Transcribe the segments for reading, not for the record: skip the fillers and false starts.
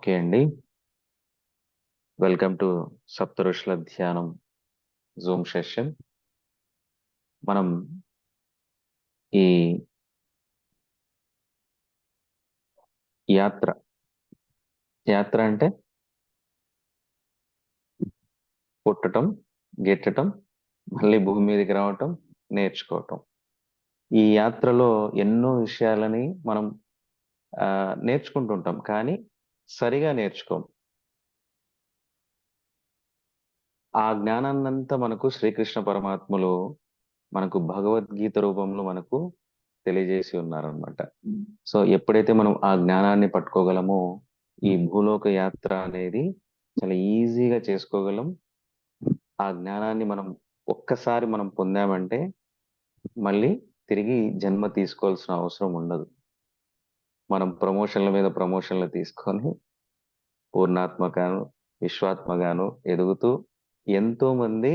Okay అండి. Welcome to సప్తఋషుల ధ్యానం Zoom session. మనం ఈ యాత్ర అంటే పుట్టటం, గిట్టటం, మళ్ళీ భూమి మీదకి రావటం, నేర్చుకోవటం. ఈ యాత్రలో ఎన్నో విషయాలని మనం నేర్చుకుంటుంటాం, కానీ సరిగా నేర్చుకోం. ఆ జ్ఞానాన్నంతా మనకు శ్రీకృష్ణ పరమాత్ములు మనకు భగవద్గీత రూపంలో మనకు తెలియజేసి ఉన్నారనమాట. సో ఎప్పుడైతే మనం ఆ జ్ఞానాన్ని పట్టుకోగలమో ఈ భూలోక యాత్ర అనేది చాలా ఈజీగా చేసుకోగలం. ఆ జ్ఞానాన్ని ఒక్కసారి మనం పొందామంటే మళ్ళీ తిరిగి జన్మ తీసుకోవాల్సిన అవసరం ఉండదు. మనం ప్రమోషన్ల మీద ప్రమోషన్లు తీసుకొని పూర్ణాత్మగాను విశ్వాత్మగాను ఎదుగుతూ ఎంతో మంది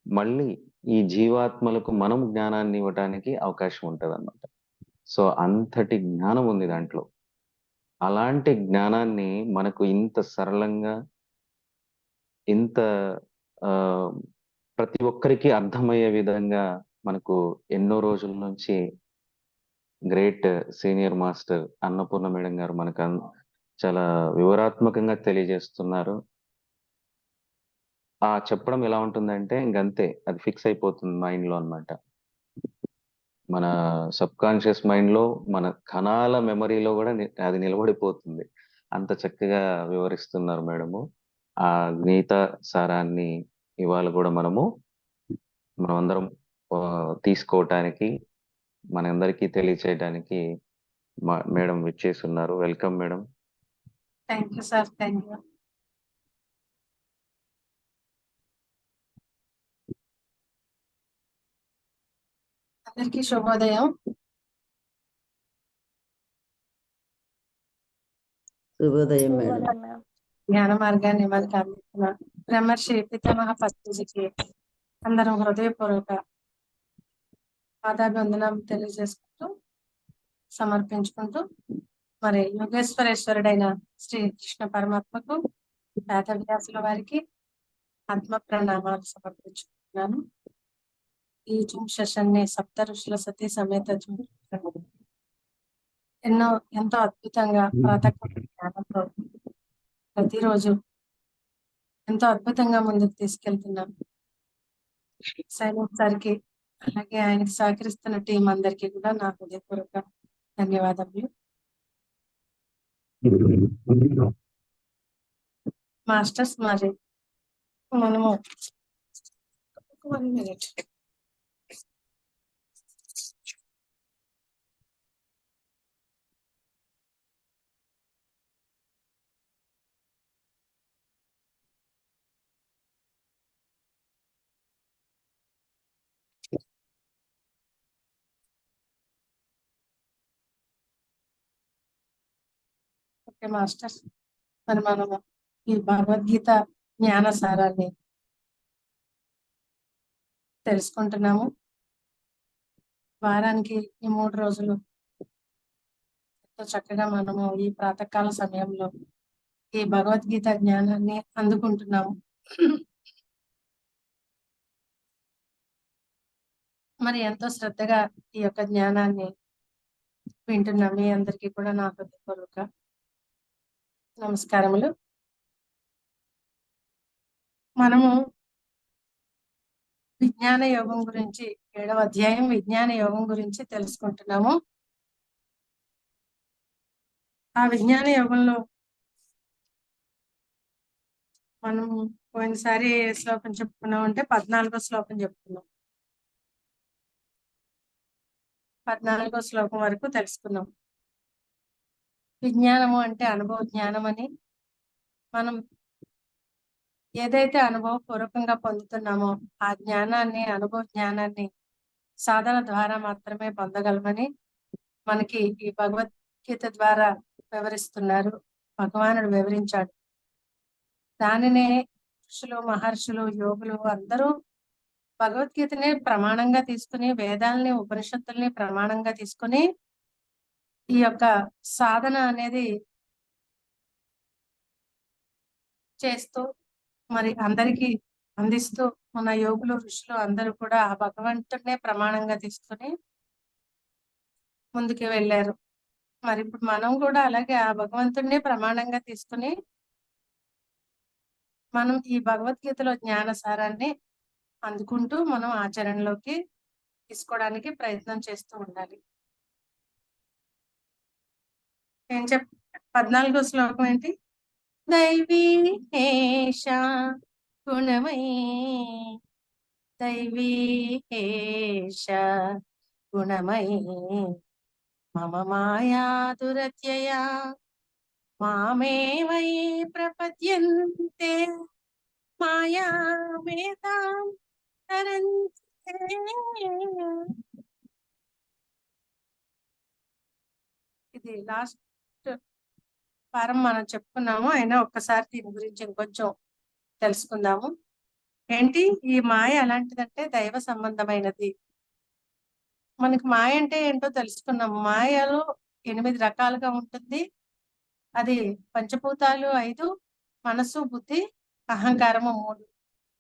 మళ్ళీ ఈ జీవాత్మలకు మనం జ్ఞానాన్ని ఇవ్వటానికి అవకాశం ఉంటుంది అన్నమాట. సో అంతటి జ్ఞానం ఉంది దాంట్లో. అలాంటి జ్ఞానాన్ని మనకు ఇంత సరళంగా, ఇంత ఆ, ప్రతి ఒక్కరికి అర్థమయ్యే విధంగా మనకు ఎన్నో రోజుల నుంచి great senior master Annapurna madam గారు మనకు చాలా వివరాత్మకంగా తెలియజేస్తున్నారు. ఆ చెప్పడం ఎలా ఉంటుందంటే ఇంకంతే, అది ఫిక్స్ అయిపోతుంది మైండ్ లో అన్నమాట. మన సబ్ కాన్షియస్ మైండ్ లో, మన కణాల మెమరీలో కూడా అది నిలబడిపోతుంది. అంత చక్కగా వివరిస్తున్నారు మేడము. ఆ గీత సారాన్ని ఇవాళ కూడా మనమందరం తీసుకోవటానికి, మనందరికీ తెలియచేయడానికి మేడం విచ్చేసి ఉన్నారు. Welcome madam. Thank you sir. Thank you. అందరికీ శుభోదయం. శుభోదయం మేడం. జ్ఞాన మార్గాన్ని మనకి అందిస్తున్న బ్రహ్మర్షి పితామహ పత్రిజీకి అందరం హృదయపూర్వక పాదాభివందనం తెలియజేసుకుంటూ సమర్పించుకుంటూ మరి యోగేశ్వరేశ్వరుడైన శ్రీ కృష్ణ పరమాత్మకు వేదవ్యాసుల వారికి ఆత్మ ప్రణామాలు సమర్పించుకుంటున్నాను. ఈ జూమ్ సెషన్ ని సప్త ఋషుల సతీ సమేత జూమ్ ఎంతో అద్భుతంగా ప్రాతకాల జ్ఞానంతో ప్రతిరోజు ఎంతో అద్భుతంగా ముందుకు తీసుకెళ్తున్నాం. సైలెంట్ సార్కి అలాగే ఆయనకి సహకరిస్తున్న టీం అందరికీ కూడా నా హృదయపూర్వక ధన్యవాదములు. మాస్టర్స్ మరి మనము 1 minute. ఓకే మాస్టర్స్, మరి మనము ఈ భగవద్గీత జ్ఞాన సారాన్ని తెలుసుకుంటున్నాము. వారానికి ఈ 3 రోజులు ఎంతో చక్కగా మనము ఈ ప్రాతకాల సమయంలో ఈ భగవద్గీత జ్ఞానాన్ని అందుకుంటున్నాము. మరి ఎంతో శ్రద్ధగా ఈ యొక్క జ్ఞానాన్ని వింటున్నాం. మీ అందరికీ కూడా నా హృదయపూర్వక నమస్కారములు. మనము విజ్ఞాన యోగం గురించి 7వ అధ్యాయం విజ్ఞాన యోగం గురించి తెలుసుకుంటున్నాము. ఆ విజ్ఞాన యోగంలో మనం పోయినసారి ఏ శ్లోకం చెప్పుకున్నాం అంటే 14వ శ్లోకం చెప్పుకున్నాం. 14వ శ్లోకం వరకు తెలుసుకున్నాం. విజ్ఞానము అంటే అనుభవ జ్ఞానం అని, మనం ఏదైతే అనుభవపూర్వకంగా పొందుతున్నామో ఆ జ్ఞానాన్ని, అనుభవ జ్ఞానాన్ని సాధన ద్వారా మాత్రమే పొందగలమని మనకి ఈ భగవద్గీత ద్వారా వివరిస్తున్నారు. భగవానుడు వివరించాడు. దానినే ఋషులు, మహర్షులు, యోగులు అందరూ భగవద్గీతని ప్రమాణంగా తీసుకుని, వేదాలని, ఉపనిషత్తుల్ని ప్రమాణంగా తీసుకుని ఈ యొక్క సాధన అనేది చేస్తూ మరి అందరికీ అందిస్తూ మన యోగులు ఋషులు అందరూ కూడా ఆ భగవంతుడినే ప్రమాణంగా తీసుకొని ముందుకు వెళ్ళారు. మరి ఇప్పుడు మనం కూడా అలాగే ఆ భగవంతుడినే ప్రమాణంగా తీసుకుని మనం ఈ భగవద్గీతలో జ్ఞాన సారాన్ని అందుకుంటూ మనం ఆచరణలోకి తీసుకోవడానికి ప్రయత్నం చేస్తూ ఉండాలి. ఏం 14వ శ్లోకం ఏంటి? దైవీ హేష గుణమయీ దైవీ హేష గుణమయీ మమ మాయా దురత్యయా మామే వై ప్రపద్యంతే మాయామేతాం తరంతే. ఇది లాస్ట్ వారం మనం చెప్పుకున్నాము, అయినా ఒక్కసారి దీని గురించి ఇంకొంచెం తెలుసుకుందాము. ఏంటి ఈ మాయ ఎలాంటిదంటే దైవ సంబంధమైనది. మనకి మాయ అంటే ఏంటో తెలుసుకున్నాము. మాయలో 8 రకాలుగా ఉంటుంది. అది పంచభూతాలు 5, మనసు, బుద్ధి, అహంకారము 3.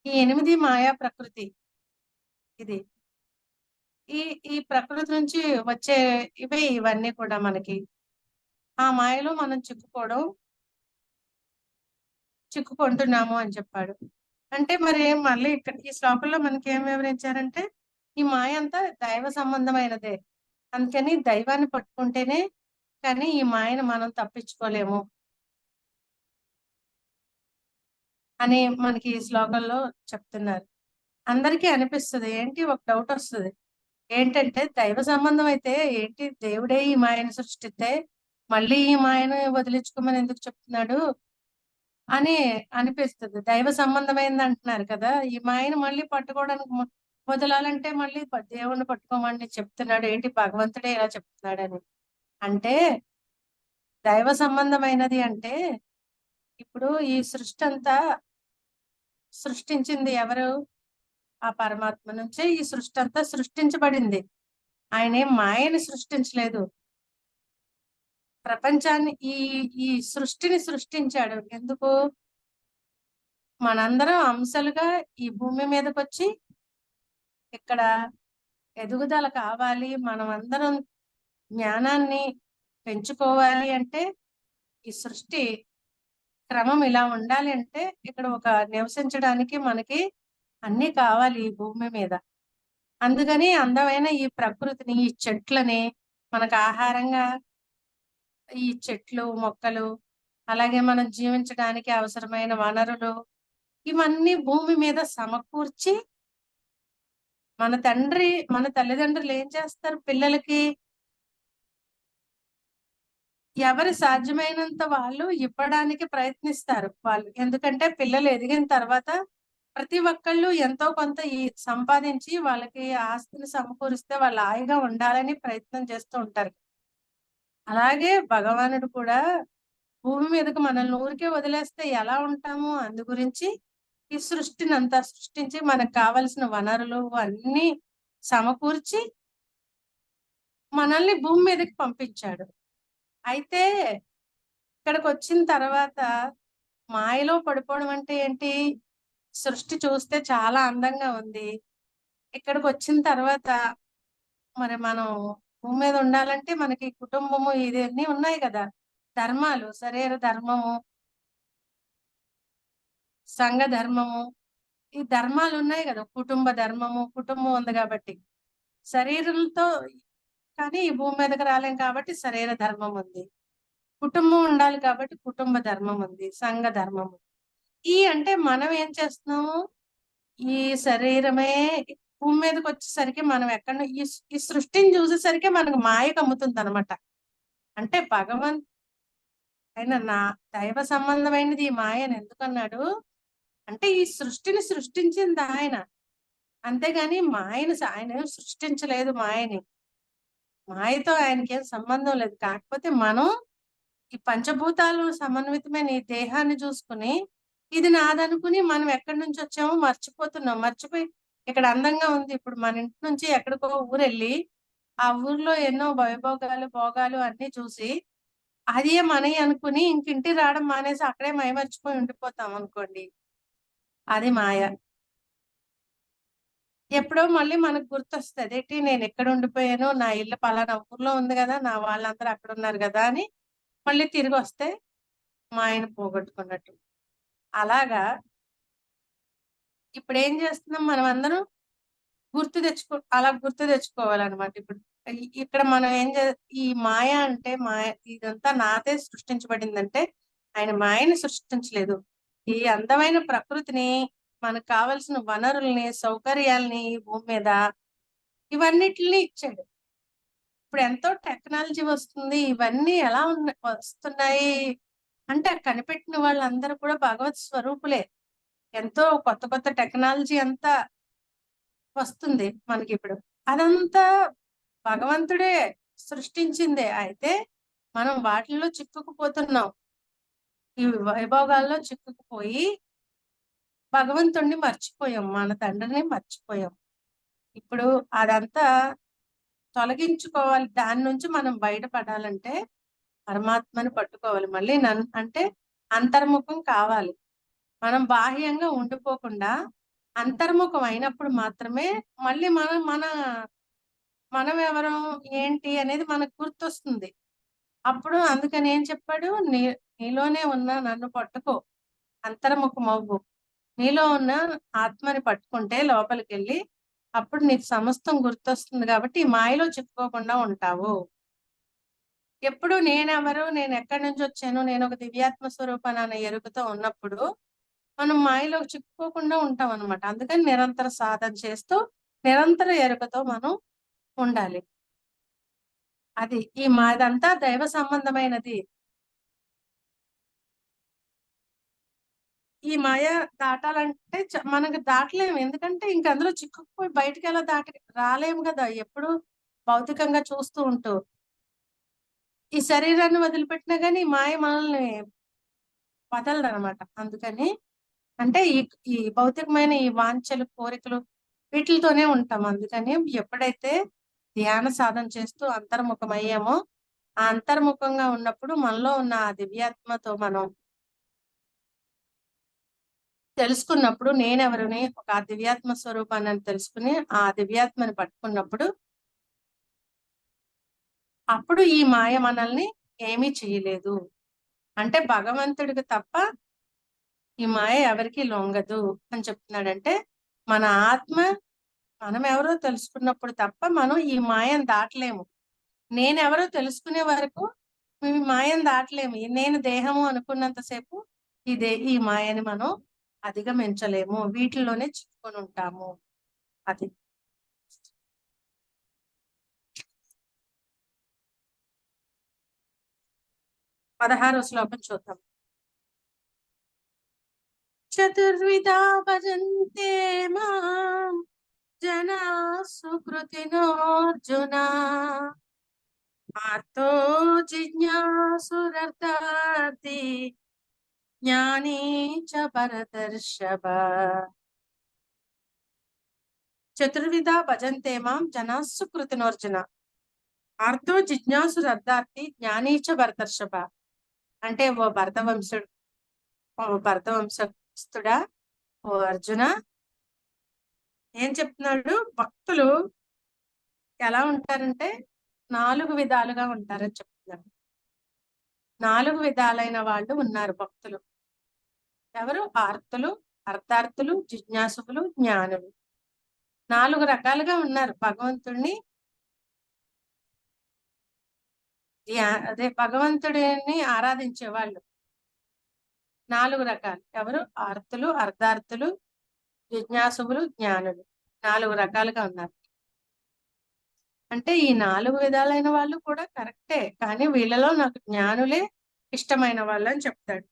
ఈ 8 మాయా ప్రకృతి. ఇది ఈ ఈ ప్రకృతి నుంచి వచ్చే ఇవన్నీ కూడా మనకి ఆ మాయలో మనం చిక్కుకుంటున్నాము అని చెప్పాడు. అంటే మరి మళ్ళీ ఇక్కడ ఈ శ్లోకంలో మనకి ఏం వివరించారంటే ఈ మాయ అంతా దైవ సంబంధమైనదే, అందుకని దైవాన్ని పట్టుకుంటేనే కానీ ఈ మాయను మనం తప్పించుకోలేము అని మనకి ఈ శ్లోకంలో చెప్తున్నారు. అందరికీ అనిపిస్తుంది, ఏంటి ఒక డౌట్ వస్తుంది, ఏంటంటే దైవ సంబంధం అయితే ఏంటి దేవుడే ఈ మాయను సృష్టిస్తే మళ్ళీ ఈ మాయను వదిలించుకోమని ఎందుకు చెప్తున్నాడు అని అనిపిస్తుంది. దైవ సంబంధమైంది అంటున్నారు కదా, ఈ మాయను మళ్ళీ పట్టుకోవడానికి వదలాలంటే మళ్ళీ దేవుణ్ణి పట్టుకోమని చెప్తున్నాడు, ఏంటి భగవంతుడే ఇలా చెప్తున్నాడని. అంటే దైవ సంబంధమైనది అంటే ఇప్పుడు ఈ సృష్టి అంతా సృష్టించింది ఎవరు? ఆ పరమాత్మ నుంచే ఈ సృష్టి అంతా సృష్టించబడింది. ఆయన ఏం మాయని సృష్టించలేదు, ప్రపంచాన్ని ఈ ఈ సృష్టిని సృష్టించాడు. ఎందుకు? మనందరం అంశలుగా ఈ భూమి మీదకి వచ్చి ఇక్కడ ఎదుగుదల కావాలి, మనం అందరం జ్ఞానాన్ని పెంచుకోవాలి అంటే ఈ సృష్టి క్రమం ఇలా ఉండాలి అంటే ఇక్కడ ఒక నివసించడానికి మనకి అన్ని కావాలి ఈ భూమి మీద. అందుకని అందమైన ఈ ప్రకృతిని, ఈ చెట్లని మనకు ఆహారంగా ఈ చెట్లు మొక్కలు, అలాగే మనం జీవించడానికి అవసరమైన వనరులు ఇవన్నీ భూమి మీద సమకూర్చి మన తల్లిదండ్రులు ఏం చేస్తారు? పిల్లలకి ఎవరు సాధ్యమైనంత వాళ్ళు ఇవ్వడానికి ప్రయత్నిస్తారు వాళ్ళు. ఎందుకంటే పిల్లలు ఎదిగిన తర్వాత ప్రతి ఒక్కళ్ళు ఎంతో కొంత సంపాదించి వాళ్ళకి ఆస్తిని సమకూరిస్తే వాళ్ళు హాయిగా ఉండాలని ప్రయత్నం చేస్తూ ఉంటారు. అలాగే భగవానుడు కూడా భూమి మీదకి మనల్ని ఊరికే వదిలేస్తే ఎలా ఉంటాము, అందు గురించి ఈ సృష్టిని అంతా సృష్టించి మనకు కావలసిన వనరులు అన్ని సమకూర్చి మనల్ని భూమి మీదకి పంపించాడు. అయితే ఇక్కడికి వచ్చిన తర్వాత మాయలో పడిపోవడం అంటే ఏంటి? సృష్టి చూస్తే చాలా అందంగా ఉంది, ఇక్కడికి వచ్చిన తర్వాత మరి మనం భూమి మీద ఉండాలంటే మనకి కుటుంబము ఇవన్నీ ఉన్నాయి కదా, ధర్మాలు, శరీర ధర్మము, సంఘ ధర్మము, ఈ ధర్మాలు ఉన్నాయి కదా, కుటుంబ ధర్మము, కుటుంబం ఉంది కాబట్టి శరీరంతో కానీ ఈ భూమి మీదకి రాలేం కాబట్టి శరీర ధర్మం ఉంది, కుటుంబం ఉండాలి కాబట్టి కుటుంబ ధర్మం ఉంది, సంఘ ధర్మం ఉంది. అంటే మనం ఏం చేస్తున్నాము? ఈ శరీరమే భూమి మీదకి వచ్చేసరికి మనం ఎక్కడ ఈ సృష్టిని చూసేసరికి మనకు మాయ కమ్ముతుంది అనమాట. అంటే ఆయన నా దైవ సంబంధమైనది ఈ మాయను ఎందుకన్నాడు అంటే ఈ సృష్టిని సృష్టించింది ఆయన, అంతేగాని ఆయన సృష్టించలేదు మాయని. మాయతో ఆయనకి ఏం సంబంధం లేదు. కాకపోతే మనం ఈ పంచభూతాలు సమన్వితమైన ఈ దేహాన్ని చూసుకుని ఇది నాదనుకుని మనం ఎక్కడి నుంచి వచ్చామో మర్చిపోతున్నాం. మర్చిపోయి ఇక్కడ అందంగా ఉంది, ఇప్పుడు మన ఇంటి నుంచి ఎక్కడికో ఊరెళ్ళి ఆ ఊర్లో ఎన్నో వైభోగాలు భోగాలు అన్ని చూసి అదే మనవి అనుకుని ఇంకింటి రావడం మానేసి అక్కడే మైమర్చిపోయి ఉండిపోతాం అనుకోండి, అది మాయ. ఎప్పుడో మళ్ళీ మనకు గుర్తొస్తుంది, ఏంటి నేను ఎక్కడ ఉండిపోయాను, నా ఇల్లు పలానా ఊర్లో ఉంది కదా, నా వాళ్ళందరూ అక్కడ ఉన్నారు కదా అని మళ్ళీ తిరిగి వస్తే మా ఆయన పోగొట్టుకున్నట్టు. అలాగా ఇప్పుడు ఏం చేస్తున్నాం మనం అందరం, అలా గుర్తు తెచ్చుకోవాలన్నమాట. ఇప్పుడు ఇక్కడ మనం ఈ మాయ అంటే మాయ, ఇదంతా నాదే సృష్టించబడిందంటే ఆయన మాయని సృష్టించలేదు. ఈ అందమైన ప్రకృతిని, మనకు కావలసిన వనరుల్ని, సౌకర్యాల్ని ఈ భూమి మీద ఇవన్నిటిని ఇచ్చాడు. ఇప్పుడు ఎంతో టెక్నాలజీ వస్తుంది, ఇవన్నీ ఎలా వస్తున్నాయి అంటే కనిపెట్టిన వాళ్ళందరూ కూడా భగవత్ స్వరూపులే. ఎంతో కొత్త కొత్త టెక్నాలజీ అంతా వస్తుంది మనకి ఇప్పుడు. అదంతా భగవంతుడే సృష్టించిందే. అయితే మనం వాటిల్లో చిక్కుకుపోతున్నాం, ఈ వైభోగాల్లో చిక్కుకుపోయి భగవంతుణ్ణి మర్చిపోయాం, మన తండ్రిని మర్చిపోయాం. ఇప్పుడు అదంతా తొలగించుకోవాలి. దాని నుంచి మనం బయటపడాలంటే పరమాత్మని పట్టుకోవాలి. మళ్ళీ అంటే అంతర్ముఖం కావాలి. మనం బాహ్యంగా ఉండిపోకుండా అంతర్ముఖం అయినప్పుడు మాత్రమే మళ్ళీ మనం ఎవరం ఏంటి అనేది మనకు గుర్తొస్తుంది. అప్పుడు అందుకని ఏం చెప్పాడు, నీలోనే ఉన్న నన్ను పట్టుకో, అంతర్ముఖం అవ్వు. నీలో ఉన్న ఆత్మని పట్టుకుంటే లోపలికి వెళ్ళి అప్పుడు నీకు సమస్తం గుర్తొస్తుంది. కాబట్టి ఈ మాయలో చిక్కుకోకుండా ఉంటావు. ఎప్పుడు నేనెవరు, నేను ఎక్కడి నుంచి వచ్చాను, నేను ఒక దివ్యాత్మ స్వరూపాన్ని అనే ఎరుకతో ఉన్నప్పుడు మనం మాయలో చిక్కుకోకుండా ఉంటాం అనమాట. అందుకని నిరంతర సాధన చేస్తూ నిరంతర ఎరుకతో మనం ఉండాలి. అది ఈ మాదంతా దైవ సంబంధమైనది. ఈ మాయ దాటాలంటే మనకు దాటలేము. ఎందుకంటే ఇంక అందులో చిక్కుకుపోయి బయటికి ఎలా రాలేము కదా, ఎప్పుడు భౌతికంగా చూస్తూ ఉంటూ. ఈ శరీరాన్ని వదిలిపెట్టినా కానీ ఈ మాయ మనల్ని వదలదనమాట. అందుకని అంటే ఈ భౌతికమైన ఈ వాంఛలు, కోరికలు వీటితోనే ఉంటాం. అందుకని ఎప్పుడైతే ధ్యాన సాధన చేస్తూ అంతర్ముఖం అయ్యామో, ఆ అంతర్ముఖంగా ఉన్నప్పుడు మనలో ఉన్న ఆ దివ్యాత్మతో మనం తెలుసుకున్నప్పుడు, నేనెవరిని, ఒక దివ్యాత్మ స్వరూపాన్ని తెలుసుకుని ఆ దివ్యాత్మని పట్టుకున్నప్పుడు అప్పుడు ఈ మాయ మనల్ని ఏమీ చేయలేదు. అంటే భగవంతుడికి తప్ప ఈ మాయ ఎవరికి లొంగదు అని చెప్తున్నాడంటే, మన ఆత్మ మనం ఎవరో తెలుసుకున్నప్పుడు తప్ప మనం ఈ మాయను దాటలేము. నేనెవరో తెలుసుకునే వరకు మేము మాయను దాటలేము. నేను దేహము అనుకున్నంతసేపు ఈ మాయని మనం అధిగమించలేము, వీటిలోనే చిక్కుకొని ఉంటాము. అది 16వ శ్లోకం చూద్దాం. చతుర్విధా భజంతే మాం జనా సుకృతినోర్జున ఆర్తో జిజ్ఞాసురర్థార్థి జ్ఞానీ చ భరతర్షభ. చతుర్విధా భజంతే మాం జనా సుకృతినోర్జున ఆర్తో జిజ్ఞాసురర్థార్థి జ్ఞానీ చ భరతర్షభ. అంటే ఓ భరతవంశస్థుడా, ఓ అర్జున, ఏం చెప్తున్నాడు, భక్తులు ఎలా ఉంటారంటే 4 విధాలుగా ఉంటారని చెప్తున్నారు. 4 విధాలైన వాళ్ళు ఉన్నారు భక్తులు. ఎవరు? ఆర్తులు, అర్థార్థులు, జిజ్ఞాసులు, జ్ఞానులు. 4 రకాలుగా ఉన్నారు భగవంతుడిని భగవంతుడిని ఆరాధించే వాళ్ళు. 4 రకాలు. ఎవరు? ఆర్తులు, అర్ధార్థులు, జిజ్ఞాసులు, జ్ఞానులు. 4 రకాలుగా ఉన్నారు. అంటే ఈ 4 విధాలైన వాళ్ళు కూడా కరెక్టే, కానీ వీళ్ళలో నాకు జ్ఞానులే ఇష్టమైన వాళ్ళు అని చెప్తాడు.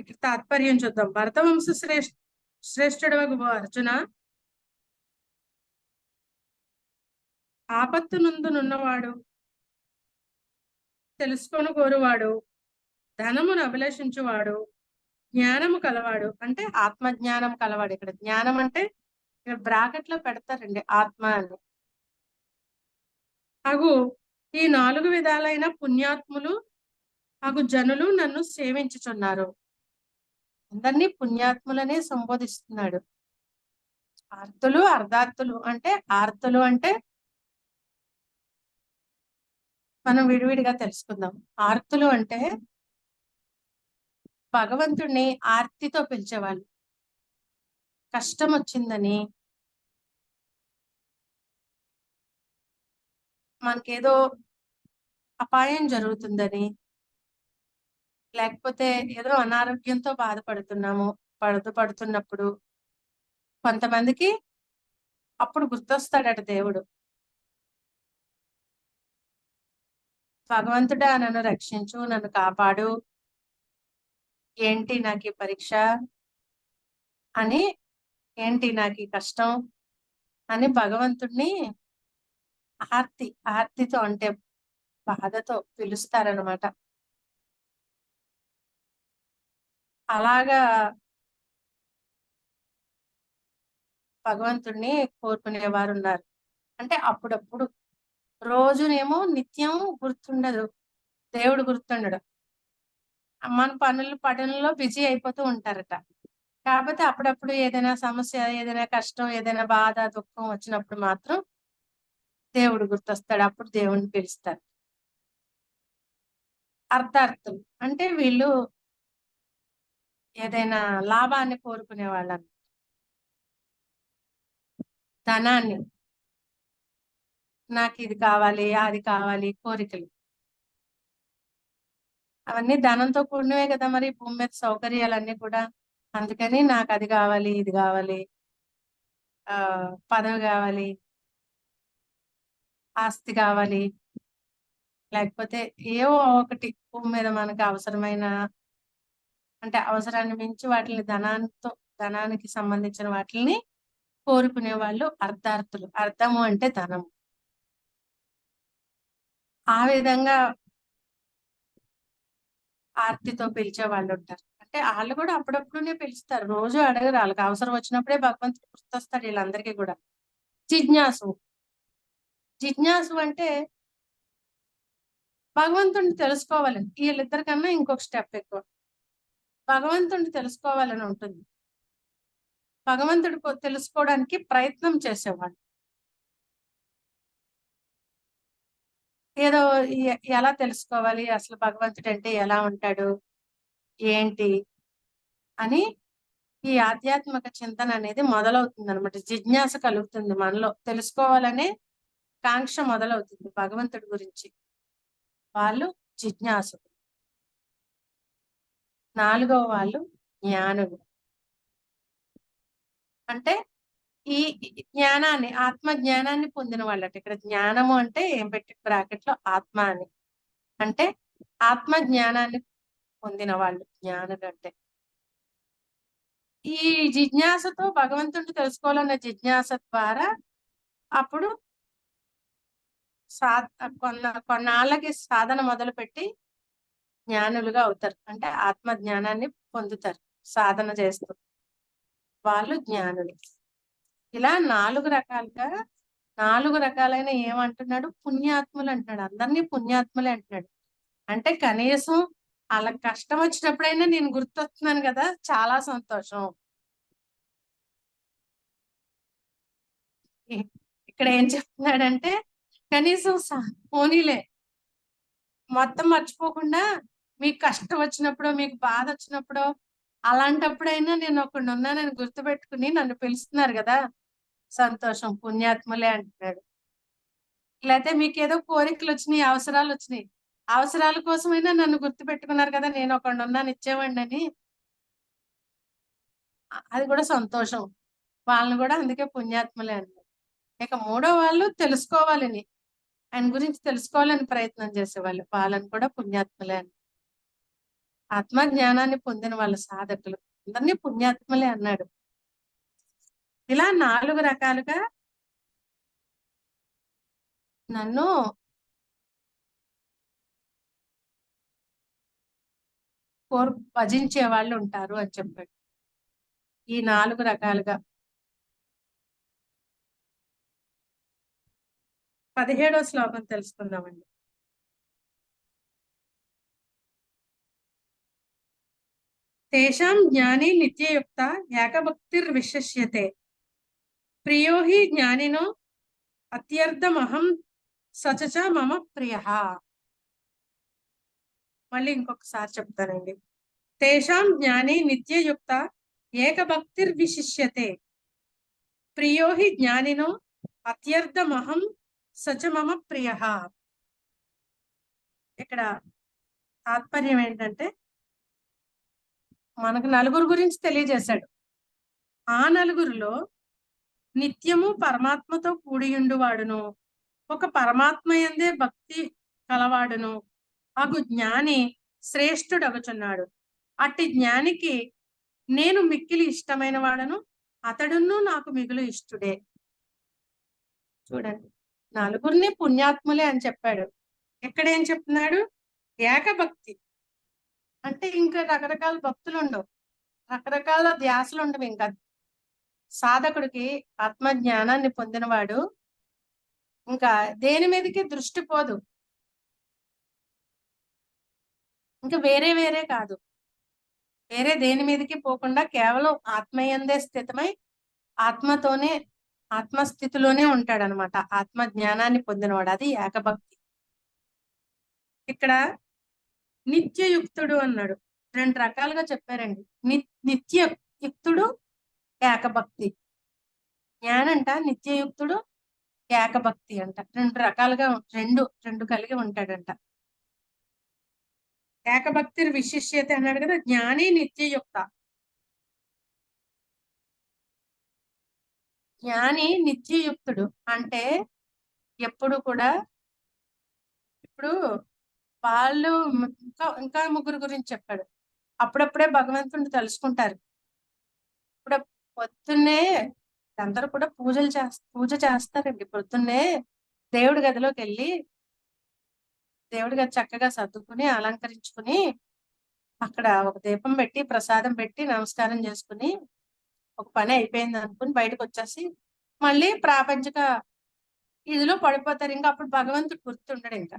ఇక్కడ తాత్పర్యం చూద్దాం. భరతవంశ శ్రేష్ఠుడు అర్జున, ఆపత్తు నందునున్నవాడు, తెలుసుకొని కోరువాడు, ధనమును అభిలషించువాడు, జ్ఞానము కలవాడు. అంటే ఆత్మజ్ఞానం కలవాడు. ఇక్కడ జ్ఞానం అంటే ఇక్కడ బ్రాకెట్ లో పెడతారండి ఆత్మ అని. అగు ఈ 4 విధాలైన పుణ్యాత్ములు అగు జనులు నన్ను సేవించుచున్నారు. అందరినీ పుణ్యాత్ములనే సంబోధిస్తున్నాడు. ఆర్తులు అర్ధార్థులు అంటే ఆర్తులు అంటే మనం విడివిడిగా తెలుసుకుందాం. ఆర్తులు అంటే భగవంతుడిని ఆర్తితో పిలిచేవాళ్ళు. కష్టం వచ్చిందని, మనకేదో అపాయం జరుగుతుందని, లేకపోతే ఏదో అనారోగ్యంతో బాధపడుతున్నాము, పడుతున్నప్పుడు కొంతమందికి అప్పుడు గుర్తొస్తాడట దేవుడు. భగవంతుడా నన్ను రక్షించు, నన్ను కాపాడు, ఏంటి నాకు ఈ పరీక్ష అని, ఏంటి నాకు ఈ కష్టం అని భగవంతుడిని ఆర్తితో అంటే బాధతో పిలుస్తారనమాట. అలాగా భగవంతుడిని కోరుకునేవారు ఉన్నారు. అంటే అప్పుడప్పుడు రోజునేమో నిత్యం గుర్తుండదు, దేవుడు గుర్తుండడు. మన పనుల్లో బిజీ అయిపోతూ ఉంటారట. కాకపోతే అప్పుడప్పుడు ఏదైనా సమస్య, ఏదైనా కష్టం, ఏదైనా బాధ, దుఃఖం వచ్చినప్పుడు మాత్రం దేవుడు గుర్తొస్తాడు. అప్పుడు దేవుణ్ణి పిలుస్తారు. అర్థార్థులు అంటే వీళ్ళు ఏదైనా లాభాన్ని కోరుకునే వాళ్ళని, ధనాన్ని, నాకు ఇది కావాలి, అది కావాలి, కోరికలు అవన్నీ ధనంతో కూడినవే కదా మరి భూమి మీద సౌకర్యాలన్నీ కూడా. అందుకని నాకు అది కావాలి, ఇది కావాలి, పదవి కావాలి, ఆస్తి కావాలి, లేకపోతే ఏవో ఒకటి భూమి మీద మనకు అవసరమైన, అంటే అవసరాన్ని మించి వాటిని ధనానికి సంబంధించిన వాటిని కోరుకునే వాళ్ళు అర్థార్థులు. అర్థము అంటే ధనము. ఆ విధంగా ఆర్తితో పిలిచే వాళ్ళు ఉంటారు. అంటే వాళ్ళు కూడా అప్పుడప్పుడునే పిలుస్తారు, రోజు అడగరు. వాళ్ళకి అవసరం వచ్చినప్పుడే భగవంతుడు గుర్తొస్తాడు వీళ్ళందరికీ కూడా. జిజ్ఞాసు జిజ్ఞాసు అంటే భగవంతుడిని తెలుసుకోవాలని, వీళ్ళిద్దరికన్నా ఇంకొక స్టెప్ ఎక్కువ. భగవంతుడిని తెలుసుకోవాలని ఉంటుంది. భగవంతుడి తెలుసుకోవడానికి ప్రయత్నం చేసేవాళ్ళు. ఏదో ఎలా తెలుసుకోవాలి, అసలు భగవంతుడు అంటే ఎలా ఉంటాడు, ఏంటి అని ఈ ఆధ్యాత్మిక చింతన అనేది మొదలవుతుంది అనమాట. జిజ్ఞాస కలుగుతుంది మనలో, తెలుసుకోవాలనే కాంక్ష మొదలవుతుంది భగవంతుడి గురించి. వాళ్ళు జిజ్ఞాసులు. 4వ వాళ్ళు జ్ఞానులు. అంటే ఈ జ్ఞానాన్ని, ఆత్మ జ్ఞానాన్ని పొందిన వాళ్ళట. ఇక్కడ జ్ఞానము అంటే ఏం పెట్టి బ్రాకెట్ లో ఆత్మ అని, అంటే ఆత్మ జ్ఞానాన్ని పొందిన వాళ్ళు జ్ఞానులు. అంటే ఈ జిజ్ఞాసతో భగవంతుడిని తెలుసుకోవాలన్న జిజ్ఞాస ద్వారా అప్పుడు కొన్నాళ్ళకి సాధన మొదలుపెట్టి జ్ఞానులుగా అవుతారు. అంటే ఆత్మ జ్ఞానాన్ని పొందుతారు సాధన చేస్తూ. వాళ్ళు జ్ఞానులు. ఇలా 4 రకాలైన ఏమంటున్నాడు, పుణ్యాత్ములు అంటున్నాడు. అందరినీ పుణ్యాత్ములే అంటున్నాడు. అంటే కనీసం వాళ్ళకి కష్టం వచ్చినప్పుడైనా నేను గుర్తొస్తున్నాను కదా, చాలా సంతోషం. ఇక్కడ ఏం చెప్తున్నాడంటే కనీసం పోనీలే, మొత్తం మర్చిపోకుండా మీకు కష్టం వచ్చినప్పుడు, మీకు బాధ వచ్చినప్పుడు, అలాంటప్పుడైనా నేను ఒకడు ఉన్నానని గుర్తుపెట్టుకుని నన్ను పిలుస్తున్నారు కదా, సంతోషం, పుణ్యాత్ములే అంటున్నాడు. లేకపోతే మీకేదో కోరికలు వచ్చినాయి, అవసరాలు వచ్చినాయి, అవసరాల కోసమైనా నన్ను గుర్తు పెట్టుకున్నారు కదా, నేను ఒకడు ఉన్నాను ఇచ్చేవాడిని అని, అది కూడా సంతోషం. వాళ్ళని కూడా అందుకే పుణ్యాత్ములే అంటారు. ఇక 3వ వాళ్ళు తెలుసుకోవాలని, ఆయన గురించి తెలుసుకోవాలని ప్రయత్నం చేసేవాళ్ళు, వాళ్ళని కూడా పుణ్యాత్ములే అని. ఆత్మ జ్ఞానాన్ని పొందిన వాళ్ళ సాధకులు అందరినీ పుణ్యాత్ములే అన్నాడు. ఇలా 4 రకాలుగా నన్ను భజించే వాళ్ళు ఉంటారు అని చెప్పాడు. ఈ 4 రకాలుగా 17వ శ్లోకం తెలుసుకుందామండి. తేషాం జ్ఞాని నిత్యయుక్త ఏకభక్తిర్విశిష్యతే ప్రియో హి జ్ఞానినో అత్యర్థమహం సచ మమ ప్రియః. మళ్ళీ ఇంకొకసారి చెప్తానండి. తేషాం జ్ఞాని నిత్యయుక్త ఏకభక్తిర్విశిష్యతే ప్రియో హి జ్ఞానినో అత్యర్థమహం సచ మమ ప్రియః. ఇక్కడ తాత్పర్యం ఏంటంటే మనకు నలుగురు గురించి తెలియజేశాడు. ఆ నలుగురిలో నిత్యము పరమాత్మతో కూడియుండువాడును, ఒక పరమాత్మ యందే భక్తి కలవాడును అగు జ్ఞాని శ్రేష్ఠుడగుచున్నాడు. అట్టి జ్ఞానికి నేను మిక్కిలి ఇష్టమైన వాడను, అతడును నాకు మిగులు ఇష్టుడే. చూడండి, నలుగురిని పుణ్యాత్ములే అని చెప్పాడు. ఇక్కడ ఏం చెప్తున్నాడు? ఏకభక్తి అంటే ఇంకా రకరకాల భక్తులు ఉండవు, రకరకాల ధ్యాసలు ఉండవు. ఇంకా సాధకుడికి ఆత్మ జ్ఞానాన్ని పొందినవాడు ఇంకా దేని మీదకి దృష్టి పోదు, ఇంకా వేరే వేరే కాదు, వేరే దేని మీదకి పోకుండా కేవలం ఆత్మయందే స్థితమై ఆత్మతోనే ఆత్మస్థితిలోనే ఉంటాడనమాట. ఆత్మ జ్ఞానాన్ని పొందినవాడు, అది ఏకభక్తి. ఇక్కడ నిత్యయుక్తుడు అన్నాడు, రెండు రకాలుగా చెప్పారండి. నిత్యయుక్తుడు, ఏకభక్తి. జ్ఞానంట నిత్యయుక్తుడు, ఏకభక్తి అంట. రెండు రకాలుగా రెండు కలిగి ఉంటాడంట. ఏకభక్తి విశిష్యత అన్నాడు కదా, జ్ఞాని నిత్యయుక్త. జ్ఞాని నిత్యయుక్తుడు అంటే ఎప్పుడు కూడా, ఇప్పుడు వాళ్ళు ఇంకా ముగ్గురు గురించి చెప్పాడు. అప్పుడప్పుడే భగవంతుడిని తలుసుకుంటారు. ఇప్పుడు పొద్దున్నే అందరూ కూడా పూజ చేస్తారండి. పొద్దున్నే దేవుడి గదిలోకి వెళ్ళి దేవుడి గది చక్కగా సర్దుకుని అలంకరించుకుని అక్కడ ఒక దీపం పెట్టి ప్రసాదం పెట్టి నమస్కారం చేసుకుని ఒక పని అయిపోయింది అనుకుని బయటకు వచ్చేసి మళ్ళీ ప్రాపంచిక ఇదిలో పడిపోతారు. ఇంకా అప్పుడు భగవంతుడు గుర్తుండడు. ఇంకా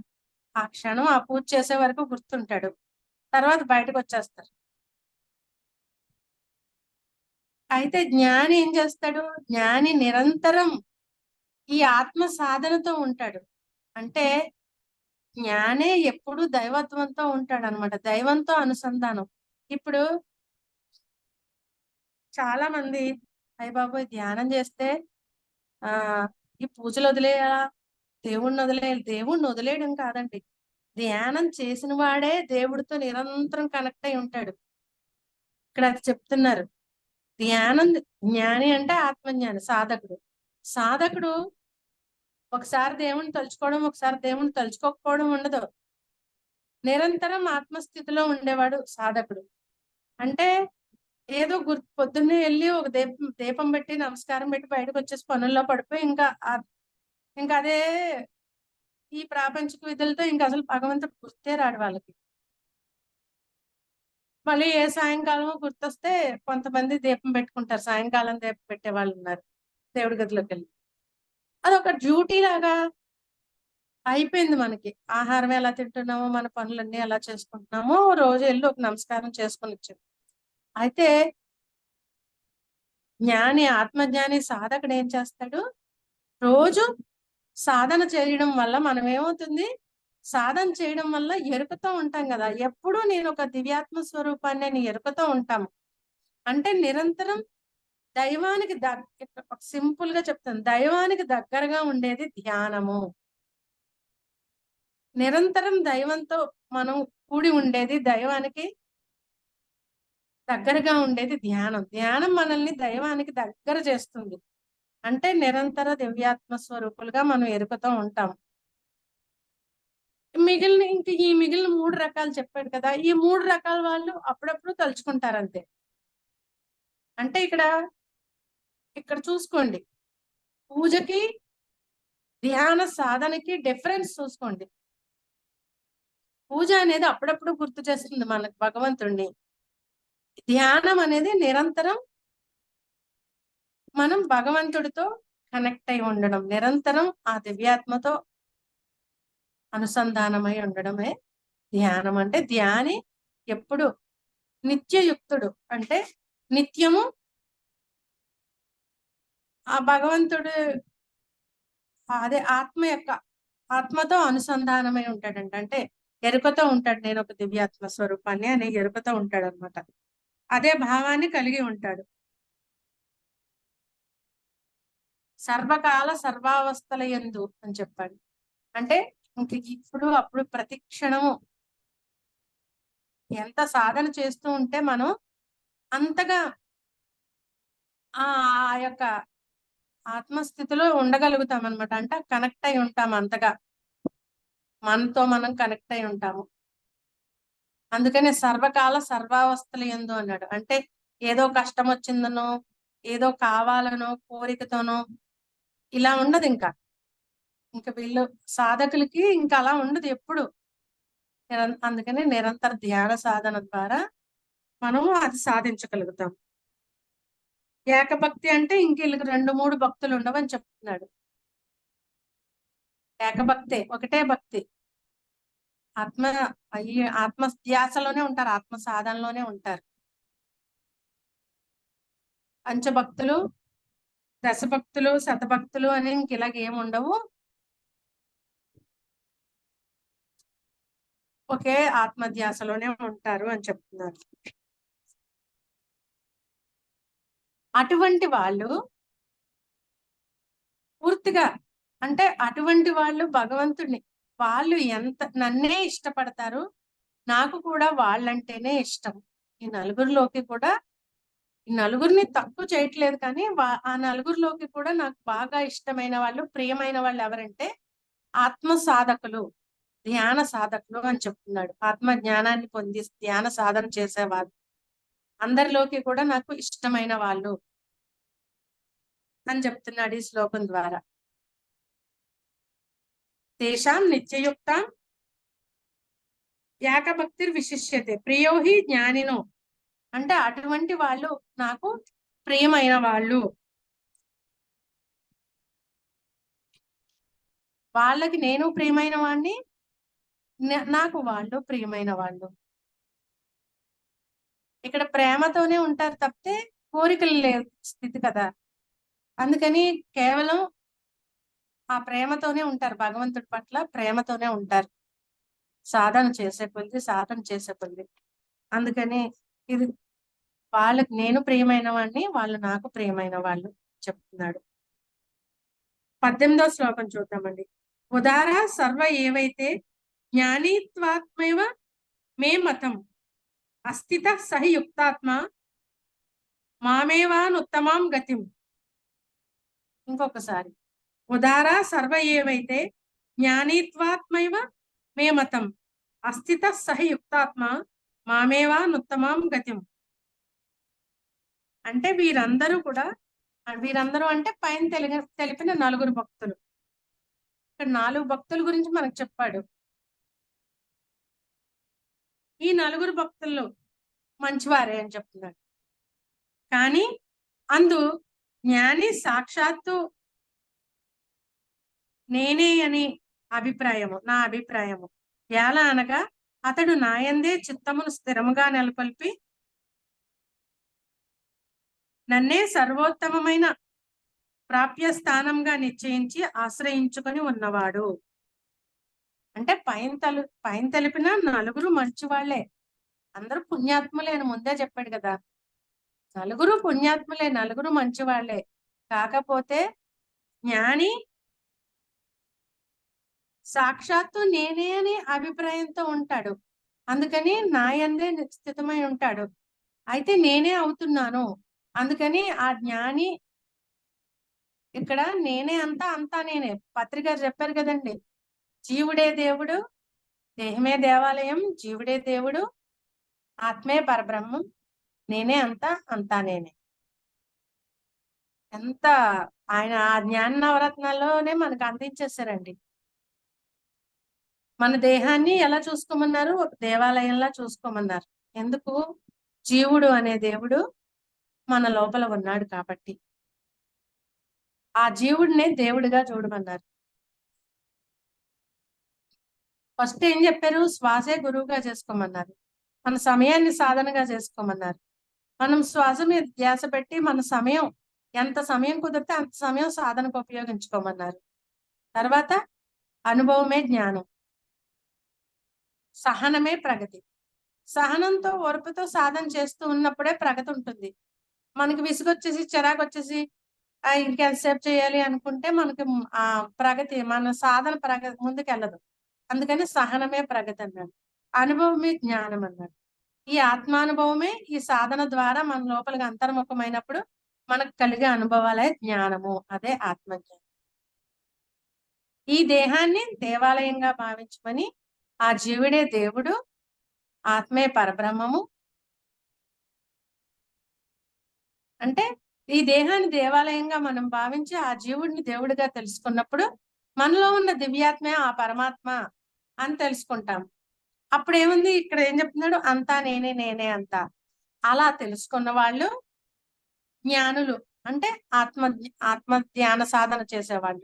ఆ క్షణం ఆ పూజ చేసే వరకు గుర్తుంటాడు, తర్వాత బయటకు వచ్చేస్తారు. అయితే జ్ఞాని ఏం చేస్తాడు? జ్ఞాని నిరంతరం ఈ ఆత్మ సాధనతో ఉంటాడు. అంటే జ్ఞానే ఎప్పుడు దైవత్వంతో ఉంటాడు అనమాట, దైవంతో అనుసంధానం. ఇప్పుడు చాలా మంది అయ్య బాబోయ్ ధ్యానం చేస్తే ఈ పూజలు వదిలేయాలా, దేవుణ్ణి వదిలేయడం కాదండి. ధ్యానం చేసిన వాడే దేవుడితో నిరంతరం కనెక్ట్ అయి ఉంటాడు. ఇక్కడ అది చెప్తున్నారు. జ్ఞాని అంటే ఆత్మజ్ఞాని, సాధకుడు ఒకసారి దేవుణ్ణి తలుచుకోవడం, ఒకసారి దేవుణ్ణి తలుచుకోకపోవడం ఉండదు. నిరంతరం ఆత్మస్థితిలో ఉండేవాడు సాధకుడు. అంటే ఏదో పొద్దున్నే వెళ్ళి ఒక దీపం పెట్టి నమస్కారం పెట్టి బయటకు వచ్చేసి పనుల్లో పడిపోయి ఇంకా అదే ఈ ప్రాపంచిక విధులతో ఇంకా అసలు భగవంతుడు గుర్తే రాడు వాళ్ళకి. మళ్ళీ ఏ సాయంకాలమో గుర్తొస్తే కొంతమంది దీపం పెట్టుకుంటారు, సాయంకాలం దీపం పెట్టే వాళ్ళు ఉన్నారు దేవుడి గదిలోకి వెళ్ళి. అదొక డ్యూటీ లాగా అయిపోయింది మనకి. ఆహారం ఎలా తింటున్నామో, మన పనులన్నీ ఎలా చేసుకుంటున్నామో రోజు వెళ్ళి ఒక నమస్కారం చేసుకొని వచ్చాడు. అయితే ఆత్మజ్ఞాని సాధకుడు ఏం చేస్తాడు? రోజు సాధన చేయడం వల్ల మనం ఏమవుతుంది? సాధన చేయడం వల్ల ఎరుకతో ఉంటాం కదా. ఎప్పుడూ నేను ఒక దివ్యాత్మ స్వరూపాన్ని నేను ఎరుకతో ఉంటాము. అంటే నిరంతరం దైవానికి సింపుల్ గా చెప్తాను, దైవానికి దగ్గరగా ఉండేది ధ్యానము. నిరంతరం దైవంతో మనం కూడి ఉండేది, దైవానికి దగ్గరగా ఉండేది ధ్యానం మనల్ని దైవానికి దగ్గర చేస్తుంది. అంటే నిరంతర దివ్యాత్మ స్వరూపులుగా మనం ఎరుకతో ఉంటాం. ఈ మిగిలిన 3 రకాలు చెప్పాడు కదా, ఈ 3 రకాల వాళ్ళు అప్పుడప్పుడు తలుచుకుంటారు అంతే. అంటే ఇక్కడ చూసుకోండి, పూజకి ధ్యాన సాధనకి డిఫరెన్స్ చూసుకోండి. పూజ అనేది అప్పుడప్పుడు గుర్తు చేస్తుంది మనకు భగవంతుణ్ణి. ధ్యానం అనేది నిరంతరం మనం భగవంతుడితో కనెక్ట్ అయి ఉండడం, నిరంతరం ఆ దివ్యాత్మతో అనుసంధానమై ఉండడమే ధ్యానం. అంటే ధ్యాని ఎప్పుడు నిత్యయుక్తుడు, అంటే నిత్యము ఆ భగవంతుడు అదే ఆత్మతో అనుసంధానమై ఉంటాడంట. అంటే ఎరుకతో ఉంటాడు, నేను ఒక దివ్యాత్మ స్వరూపాన్ని అనే ఎరుకతో ఉంటాడు అనమాట. అదే భావాన్ని కలిగి ఉంటాడు. సర్వకాల సర్వావస్థల యందు అని చెప్పాడు. అంటే ఇంక ఇప్పుడు అప్పుడు ప్రతి క్షణము ఎంత సాధన చేస్తూ ఉంటే మనం అంతగా ఆ ఆ యొక్క ఆత్మస్థితిలో ఉండగలుగుతాం అనమాట. అంటే కనెక్ట్ అయి ఉంటాం, అంతగా మనతో మనం కనెక్ట్ అయి ఉంటాము. అందుకనే సర్వకాల సర్వావస్థల యందు అన్నాడు. అంటే ఏదో కష్టం వచ్చిందనో, ఏదో కావాలనో, కోరికతోనో ఇలా ఉండదు. ఇంకా వీళ్ళు సాధకులకి ఇంకా అలా ఉండదు ఎప్పుడు. అందుకని నిరంతర ధ్యాన సాధన ద్వారా మనము అది సాధించగలుగుతాం. ఏకభక్తి అంటే ఇంక వీళ్ళకి 2-3 భక్తులు ఉండవని చెప్తున్నాడు. ఏకభక్తే, ఒకటే భక్తి. ఆత్మ ధ్యాసలోనే ఉంటారు, ఆత్మ సాధనలోనే ఉంటారు. పంచభక్తులు, దశభక్తులు, శతభక్తులు అని ఇంక ఇలాగ ఏమి ఉండవు. ఒకే ఆత్మధ్యాసలోనే ఉంటారు అని చెప్తున్నారు. అటువంటి వాళ్ళు పూర్తిగా, అంటే అటువంటి వాళ్ళు భగవంతుడిని వాళ్ళు నన్నే ఇష్టపడతారు, నాకు కూడా వాళ్ళంటేనే ఇష్టం. ఈ నలుగురిలోకి కూడా, ఈ నలుగురిని తక్కువ చేయట్లేదు, కానీ ఆ నలుగురిలోకి కూడా నాకు బాగా ఇష్టమైన వాళ్ళు, ప్రియమైన వాళ్ళు ఎవరంటే ఆత్మ సాధకులు, ధ్యాన సాధకులు అని చెప్తున్నాడు. ఆత్మ జ్ఞానాన్ని పొంది ధ్యాన సాధన చేసేవాళ్ళు అందరిలోకి కూడా నాకు ఇష్టమైన వాళ్ళు అని చెప్తున్నాడు ఈ శ్లోకం ద్వారా. తేషాం నిత్యయుక్తాం ఏకభక్తిర్ విశిష్యతే ప్రియో హి జ్ఞానినో. అంటే అటువంటి వాళ్ళు నాకు ప్రియమైన వాళ్ళు, వాళ్ళకి నేను ప్రియమైన వాడిని, నాకు వాళ్ళు ప్రియమైన వాళ్ళు. ఇక్కడ ప్రేమతోనే ఉంటారు తప్పితే కోరికలు లేవు స్థితి కదా. అందుకని కేవలం ఆ ప్రేమతోనే ఉంటారు, భగవంతుడి పట్ల ప్రేమతోనే ఉంటారు సాధన చేసే కొద్ది. అందుకని ఇది వాళ్ళకి నేను ప్రియమైన వాడిని, వాళ్ళు నాకు ప్రియమైన వాళ్ళు చెప్తున్నాడు. 18వ శ్లోకం చూద్దామండి. ఉదార సర్వ ఏవైతే జ్ఞానీత్వాత్మైవ మే మతం అస్థిత సహి యుక్తాత్మ మామేవానుత్తమాం గతిం. ఇంకొకసారి. ఉదార సర్వ ఏవైతే జ్ఞానీత్వాత్మైవ మే మతం అస్థిత సహి యుక్తాత్మ మామేవానుత్తమాం గతిం. అంటే వీరందరూ అంటే పైన తెలిపిన 4 భక్తులు. ఇక్కడ 4 భక్తుల గురించి మనకు చెప్పాడు. ఈ 4 భక్తుల్లో మంచివారే అని చెప్తున్నాడు. కానీ జ్ఞాని సాక్షాత్తు నేనే అని నా అభిప్రాయము. ఎలా అనగా అతడు నాయందే చిత్తమును స్థిరముగా నెలకొల్పి నన్నే సర్వోత్తమమైన ప్రాప్య స్థానంగా నిశ్చయించి ఆశ్రయించుకొని ఉన్నవాడు. అంటే పైన తెలిపిన 4 మంచి వాళ్ళే, అందరూ పుణ్యాత్ములే అని ముందే చెప్పాడు కదా. 4 పుణ్యాత్ములే, 4 మంచి వాళ్ళే. కాకపోతే జ్ఞాని సాక్షాత్తు నేనే అని అభిప్రాయంతో ఉంటాడు. అందుకని నాయందే స్థితమై ఉంటాడు. అయితే నేనే అవుతున్నాను. అందుకని ఆ జ్ఞాని ఇక్కడ నేనే అంతా నేనే. పత్రిక చెప్పారు కదండి, జీవుడే దేవుడు, దేహమే దేవాలయం, జీవుడే దేవుడు, ఆత్మే పరబ్రహ్మం, నేనే అంతా నేనే. ఎంత ఆయన ఆ జ్ఞాన నవరత్నాల్లోనే మనకు అందించేశారండి. మన దేహాన్ని ఎలా చూసుకోమన్నారు? ఒక దేవాలయంలా చూసుకోమన్నారు. ఎందుకు? జీవుడు అనే దేవుడు మన లోపల ఉన్నాడు కాబట్టి ఆ జీవుడినే దేవుడిగా చూడమన్నారు. ఫస్ట్ ఏం చెప్పారు? శ్వాసే గురువుగా చేసుకోమన్నారు. మన సమయాన్ని సాధనగా చేసుకోమన్నారు. మనం శ్వాస మీద ధ్యాస పెట్టి మన సమయం ఎంత సమయం కుదిరితే అంత సమయం సాధనకు ఉపయోగించుకోమన్నారు. తర్వాత అనుభవమే జ్ఞానం, సహనమే ప్రగతి. సహనంతో ఓర్పుతో సాధన చేస్తూ ఉన్నప్పుడే ప్రగతి ఉంటుంది. మనకి విసుగొచ్చేసి చిరాకు వచ్చేసి ఇంకెంతసేపు చేయాలి అనుకుంటే మనకి ఆ ప్రగతి మన సాధన ప్రగతి ముందుకెళ్ళదు. అందుకని సహనమే ప్రగతి అన్నాడు. అనుభవమే జ్ఞానం అన్నాడు. ఈ ఆత్మానుభవమే ఈ సాధన ద్వారా మన లోపలికి అంతర్ముఖమైనప్పుడు మనకు కలిగే అనుభవాలే జ్ఞానము. అదే ఆత్మజ్ఞానం. ఈ దేహాన్ని దేవాలయంగా భావించమని ఆ జీవుడే దేవుడు, ఆత్మే పరబ్రహ్మము. అంటే ఈ దేహాన్ని దేవాలయంగా మనం భావించి ఆ జీవుడిని దేవుడిగా తెలుసుకున్నప్పుడు మనలో ఉన్న దివ్యాత్మే ఆ పరమాత్మ అని తెలుసుకుంటాం. అప్పుడు ఏముంది? ఇక్కడ ఏం చెప్తున్నాడు? అంతా నేనే, నేనే అంతా. అలా తెలుసుకున్న వాళ్ళు జ్ఞానులు. అంటే ఆత్మ ధ్యాన సాధన చేసేవాళ్ళు,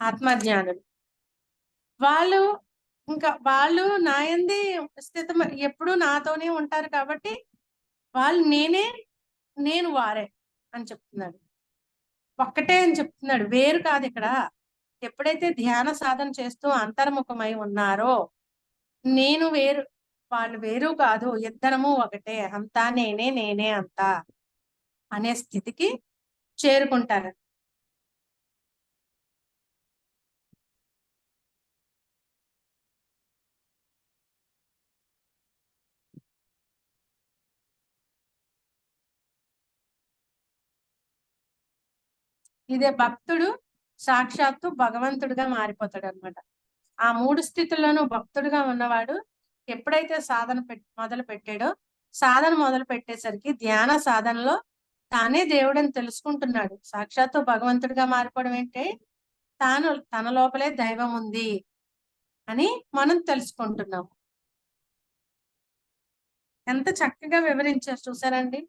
ఆత్మజ్ఞానులు. వాళ్ళు వాళ్ళు నాయంది స్థితం ఎప్పుడు నాతోనే ఉంటారు కాబట్టి వాళ్ళు నేనే, నేను వారే అని చెప్తున్నాడు. ఒక్కటే అని చెప్తున్నాడు, వేరు కాదు ఇక్కడ. ఎప్పుడైతే ధ్యాన సాధన చేస్తూ అంతర్ముఖమై ఉన్నారో నేను వేరు, వాళ్ళు వేరు కాదు, ఇద్దరము ఒకటే, అంతా నేనే, నేనే అంతా అనే స్థితికి చేరుకుంటారు. ఇదే భక్తుడు సాక్షాత్తు భగవంతుడిగా మారిపోతాడు అనమాట. ఆ 3 స్థితుల్లోనూ భక్తుడిగా ఉన్నవాడు ఎప్పుడైతే సాధన మొదలు పెట్టాడో, సాధన మొదలు పెట్టేసరికి ధ్యాన సాధనలో తానే దేవుడని తెలుసుకుంటున్నాడు. సాక్షాత్తు భగవంతుడిగా మారిపోవడం ఏంటి? తన లోపలే దైవం ఉంది అని మనం తెలుసుకుంటున్నాం. ఎంత చక్కగా వివరించారు చూసారండి.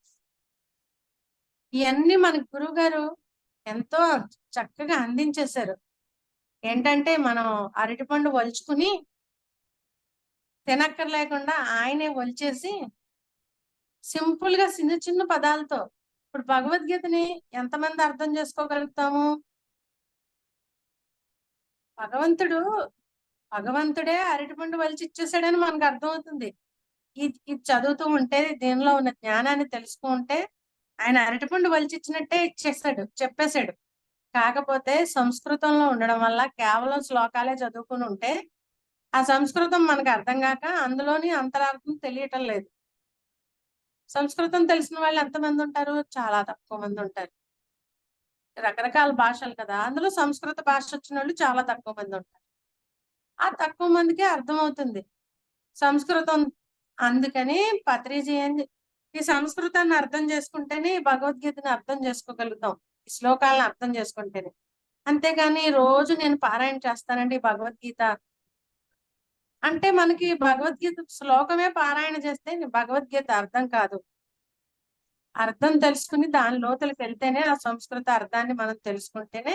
ఇవన్నీ మన గురువు గారు ఎంతో చక్కగా అందించేశారు. ఏంటంటే మనం అరటిపండు వలుచుకుని తినక్కర్లేకుండా ఆయనే వలిచేసి సింపుల్ గా చిన్న చిన్న పదాలతో. ఇప్పుడు భగవద్గీతని ఎంతమంది అర్థం చేసుకోగలుగుతాము? భగవంతుడే అరటిపండు వలిచి ఇచ్చేసాడని మనకు అర్థమవుతుంది. ఇది చదువుతూ ఉంటే, దీనిలో ఉన్న జ్ఞానాన్ని తెలుసుకుంటే ఆయన అరటిపండు వలిచిచ్చినట్టే ఇచ్చేసాడు, చెప్పేశాడు. కాకపోతే సంస్కృతంలో ఉండడం వల్ల కేవలం శ్లోకాలే చదువుకుని ఉంటే ఆ సంస్కృతం మనకు అర్థం కాక అందులోని అంతరార్థం తెలియటం లేదు. సంస్కృతం తెలిసిన వాళ్ళు ఎంతమంది ఉంటారు? చాలా తక్కువ మంది ఉంటారు. రకరకాల భాషలు కదా, అందులో సంస్కృత భాష వచ్చిన వాళ్ళు చాలా తక్కువ మంది ఉంటారు. ఆ తక్కువ మందికే అర్థమవుతుంది సంస్కృతం. అందుకని పత్రిజీ ఈ సంస్కృతాన్ని అర్థం చేసుకుంటేనే భగవద్గీతని అర్థం చేసుకోగలుగుతాం, ఈ శ్లోకాలను అర్థం చేసుకుంటేనే. అంతేగాని రోజు నేను పారాయణ చేస్తానండి భగవద్గీత అంటే మనకి భగవద్గీత శ్లోకమే పారాయణ చేస్తే భగవద్గీత అర్థం కాదు. అర్థం తెలుసుకుని దాని లోతులకు వెళ్తేనే ఆ సంస్కృత అర్థాన్ని మనం తెలుసుకుంటేనే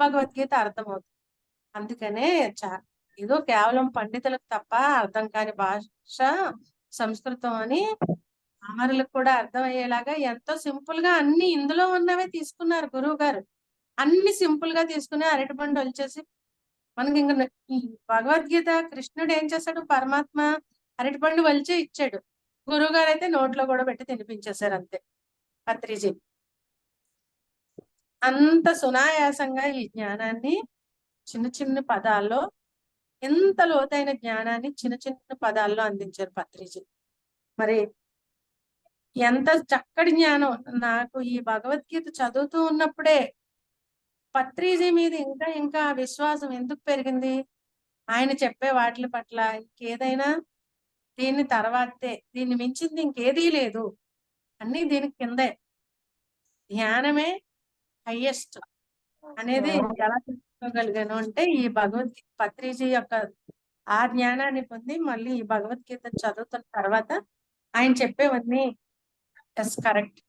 భగవద్గీత అర్థమవుతుంది. అందుకనే ఏదో కేవలం పండితులకు తప్ప అర్థం కాని భాష సంస్కృతం అని అమరులకు కూడా అర్థమయ్యేలాగా ఎంతో సింపుల్ గా అన్ని ఇందులో ఉన్నవే తీసుకున్నారు గురువు గారు. అన్ని సింపుల్ గా తీసుకుని అరటిపండు వచ్చేసి మనకి ఇంక ఈ భగవద్గీత కృష్ణుడు ఏం చేశాడు? పరమాత్మ అరటిపండు వలిచే ఇచ్చాడు, గురువు గారు అయితే నోట్లో కూడా పెట్టి తినిపించేశారు అంతే. పత్రిజీ అంత సునాయాసంగా ఈ జ్ఞానాన్ని చిన్న చిన్న పదాల్లో, ఎంత లోతైన జ్ఞానాన్ని చిన్న చిన్న పదాల్లో అందించారు పత్రిజీ. మరి ఎంత చక్కటి జ్ఞానం! నాకు ఈ భగవద్గీత చదువుతూ ఉన్నప్పుడే పత్రిజీ మీద ఇంకా ఇంకా విశ్వాసం ఎందుకు పెరిగింది? ఆయన చెప్పే వాటి పట్ల ఇంకేదైనా దీని తర్వాతే, దీన్ని మించింది ఇంకేదీ లేదు, అన్ని దీనికి కిందే, ధ్యానమే హైయెస్ట్ అనేది ఎలా తెలుసుకోగలిగాను అంటే ఈ భగవద్గీత పత్రిజీ యొక్క ఆ జ్ఞానాన్ని పొంది మళ్ళీ ఈ భగవద్గీత చదువుతున్న తర్వాత ఆయన చెప్పేవన్నీ ఎస్ కరెక్ట్,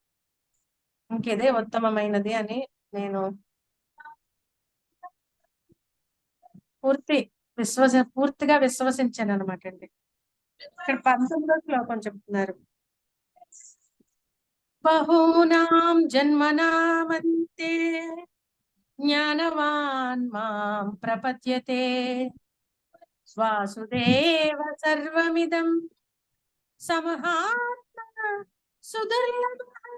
ఇంకేదే ఉత్తమమైనది అని నేను పూర్తి పూర్తిగా విశ్వసించాను అనమాట అండి. ఇక్కడ 19వ శ్లోకం చెప్తున్నారు. బహూనాం జన్మనామంతే జ్ఞానవాన్ మాం ప్రపద్యతే వాసుదేవ సర్వమిదం సమహాత్మ సుదుర్లభం.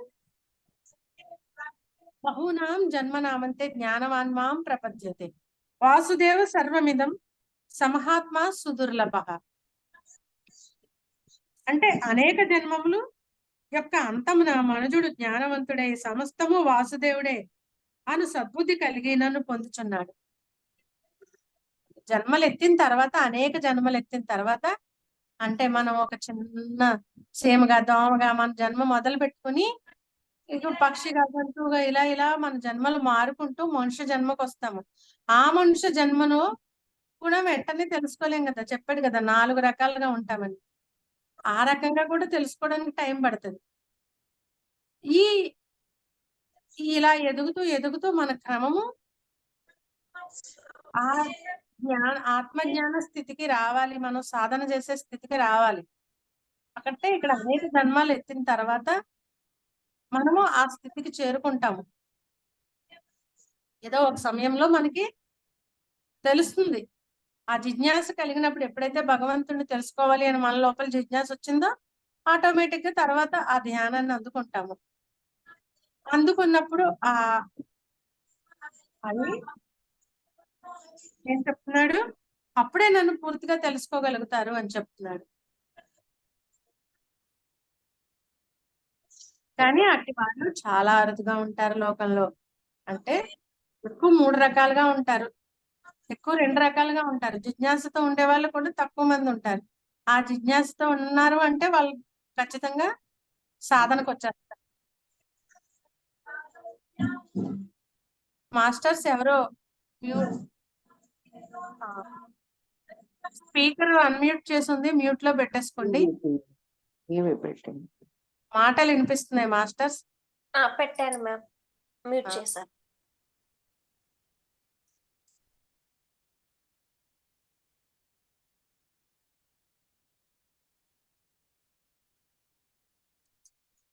బహూనాం జన్మనామంతే జ్ఞానవాన్ మాం ప్రపద్యతే వాసుదేవ సర్వమిదం సమహాత్మ సుదుర్లభ. అంటే అనేక జన్మములు యొక్క అంతమున మనుజుడు జ్ఞానవంతుడై సమస్తము వాసుదేవుడే అను సద్బుద్ధి కలిగి నన్ను పొందుచున్నాడు. జన్మలు ఎత్తిన తర్వాత, అనేక జన్మలు ఎత్తిన తర్వాత, అంటే మనం ఒక చిన్న సేమగా దోమగా మన జన్మ మొదలు పెట్టుకుని ఇక పక్షిగా జంతువుగా ఇలా ఇలా మన జన్మలు మారుకుంటూ మనుష్య జన్మకు వస్తాము. ఆ మనుష్య జన్మను కూడా వెంటనే తెలుసుకోలేం కదా, చెప్పాడు కదా 4 రకాలుగా ఉంటామని. ఆ రకంగా కూడా తెలుసుకోవడానికి టైం పడుతుంది. ఈ ఇలా ఎదుగుతూ ఎదుగుతూ మన క్రమము ఆ ఆత్మజ్ఞాన స్థితికి రావాలి, మనం సాధన చేసే స్థితికి రావాలి. అంటే ఇక్కడ అనేక జన్మాలు ఎత్తిన తర్వాత మనము ఆ స్థితికి చేరుకుంటాము. ఏదో ఒక సమయంలో మనకి తెలుస్తుంది. ఆ జిజ్ఞాస కలిగినప్పుడు ఎప్పుడైతే భగవంతుడిని తెలుసుకోవాలి అని మన లోపల జిజ్ఞాస వచ్చిందో ఆటోమేటిక్ గా తర్వాత ఆ ధ్యానాన్ని అందుకుంటాము. అందుకున్నప్పుడు అది ఏం చెప్తున్నాడు, అప్పుడే నన్ను పూర్తిగా తెలుసుకోగలుగుతారు అని చెప్తున్నాడు. కానీ అట్టి వాళ్ళు చాలా అరుదుగా ఉంటారు లోకంలో. అంటే ఎక్కువ 3 రకాలుగా ఉంటారు, ఎక్కువ 2 రకాలుగా ఉంటారు. జిజ్ఞాసతో ఉండే వాళ్ళు కూడా తక్కువ మంది ఉంటారు. ఆ జిజ్ఞాసతో ఉన్నారు అంటే వాళ్ళు ఖచ్చితంగా సాధనకు వచ్చేస్తారు. మాస్టర్స్ ఎవరో స్పీకర్ అన్మ్యూట్ చేసి ఉంది, మ్యూట్ లో పెట్టేసుకోండి. పెట్టండి. మాటలు వినిపిస్తున్నాయి మాస్టర్స్. పెట్టాను మ్యామ్, మ్యూట్ చేశాను.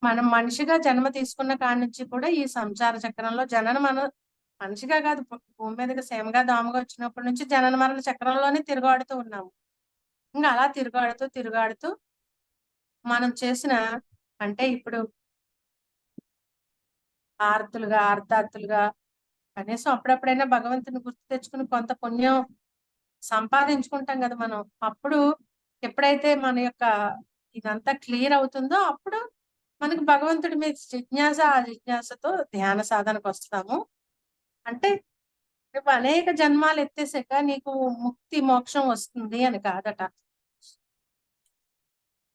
మనం మనిషిగా జన్మ తీసుకున్న కాడి నుంచి కూడా ఈ సంసార చక్రంలో మనం మనిషిగా కాదు, భూమి మీదకి సేమగా దోమగా వచ్చినప్పటి నుంచి జనన మరణ చక్రంలోనే తిరుగాడుతూ ఉన్నాము. ఇంకా అలా తిరుగాడుతూ తిరుగాడుతూ మనం చేసిన, అంటే ఇప్పుడు ఆర్తార్థులుగా కనీసం అప్పుడప్పుడైనా భగవంతుని గుర్తు తెచ్చుకుని కొంత పుణ్యం సంపాదించుకుంటాం కదా మనం. అప్పుడు ఎప్పుడైతే మన యొక్క ఇదంతా క్లియర్ అవుతుందో అప్పుడు మనకు భగవంతుడి మీద జిజ్ఞాస, ఆ జిజ్ఞాసతో ధ్యాన సాధనకు వస్తాము. అంటే నువ్వు అనేక జన్మాలు ఎత్తేసాక నీకు ముక్తి మోక్షం వస్తుంది అని కాదట.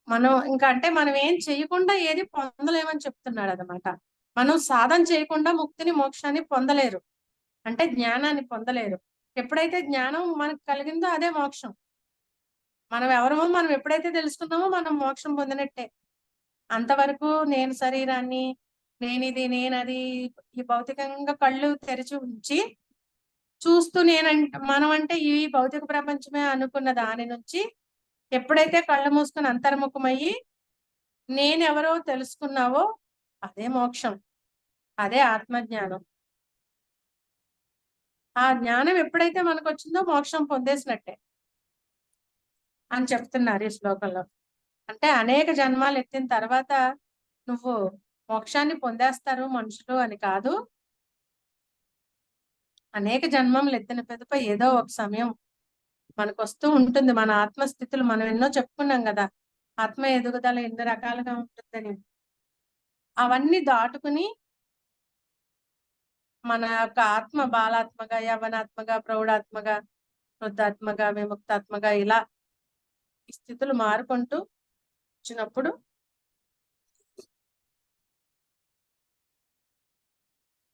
మనం ఇంకా అంటే మనం ఏం చేయకుండా ఏది పొందలేమని చెప్తున్నాడు అనమాట. మనం సాధన చేయకుండా ముక్తిని మోక్షాన్ని పొందలేరు, అంటే జ్ఞానాన్ని పొందలేరు. ఎప్పుడైతే జ్ఞానం మనకు కలిగిందో అదే మోక్షం. మనం ఎవరమో మనం ఎప్పుడైతే తెలుసుకున్నామో మనం మోక్షం పొందినట్టే. అంతవరకు నేను శరీరాన్ని, నేనిది నేనది, ఈ భౌతికంగా కళ్ళు తెరిచి ఉంచి చూస్తూ మనం అంటే ఈ భౌతిక ప్రపంచమే అనుకున్న దాని నుంచి ఎప్పుడైతే కళ్ళు మూసుకుని అంతర్ముఖమయ్యి నేనెవరో తెలుసుకున్నావో అదే మోక్షం, అదే ఆత్మజ్ఞానం. ఆ జ్ఞానం ఎప్పుడైతే మనకు వచ్చిందో మోక్షం పొందేసినట్టే అని చెప్తున్నారు ఈ శ్లోకంలో. అంటే అనేక జన్మాలు ఎత్తిన తర్వాత నువ్వు మోక్షాన్ని పొందేస్తారు మనుషులు అని కాదు. అనేక జన్మములు ఎత్తిన పిదప ఏదో ఒక సమయం మనకు వస్తూ ఉంటుంది. మన ఆత్మస్థితులు మనం ఎన్నో చెప్పుకున్నాం కదా, ఆత్మ ఎదుగుదల ఎన్ని రకాలుగా ఉంటుందని. అవన్నీ దాటుకుని మన యొక్క ఆత్మ బాలాత్మగా, యవనాత్మగా, ప్రౌఢాత్మగా, వృద్ధాత్మగా, విముక్తాత్మగా ఇలా ఈ స్థితులు మారుకుంటూ వచ్చినప్పుడు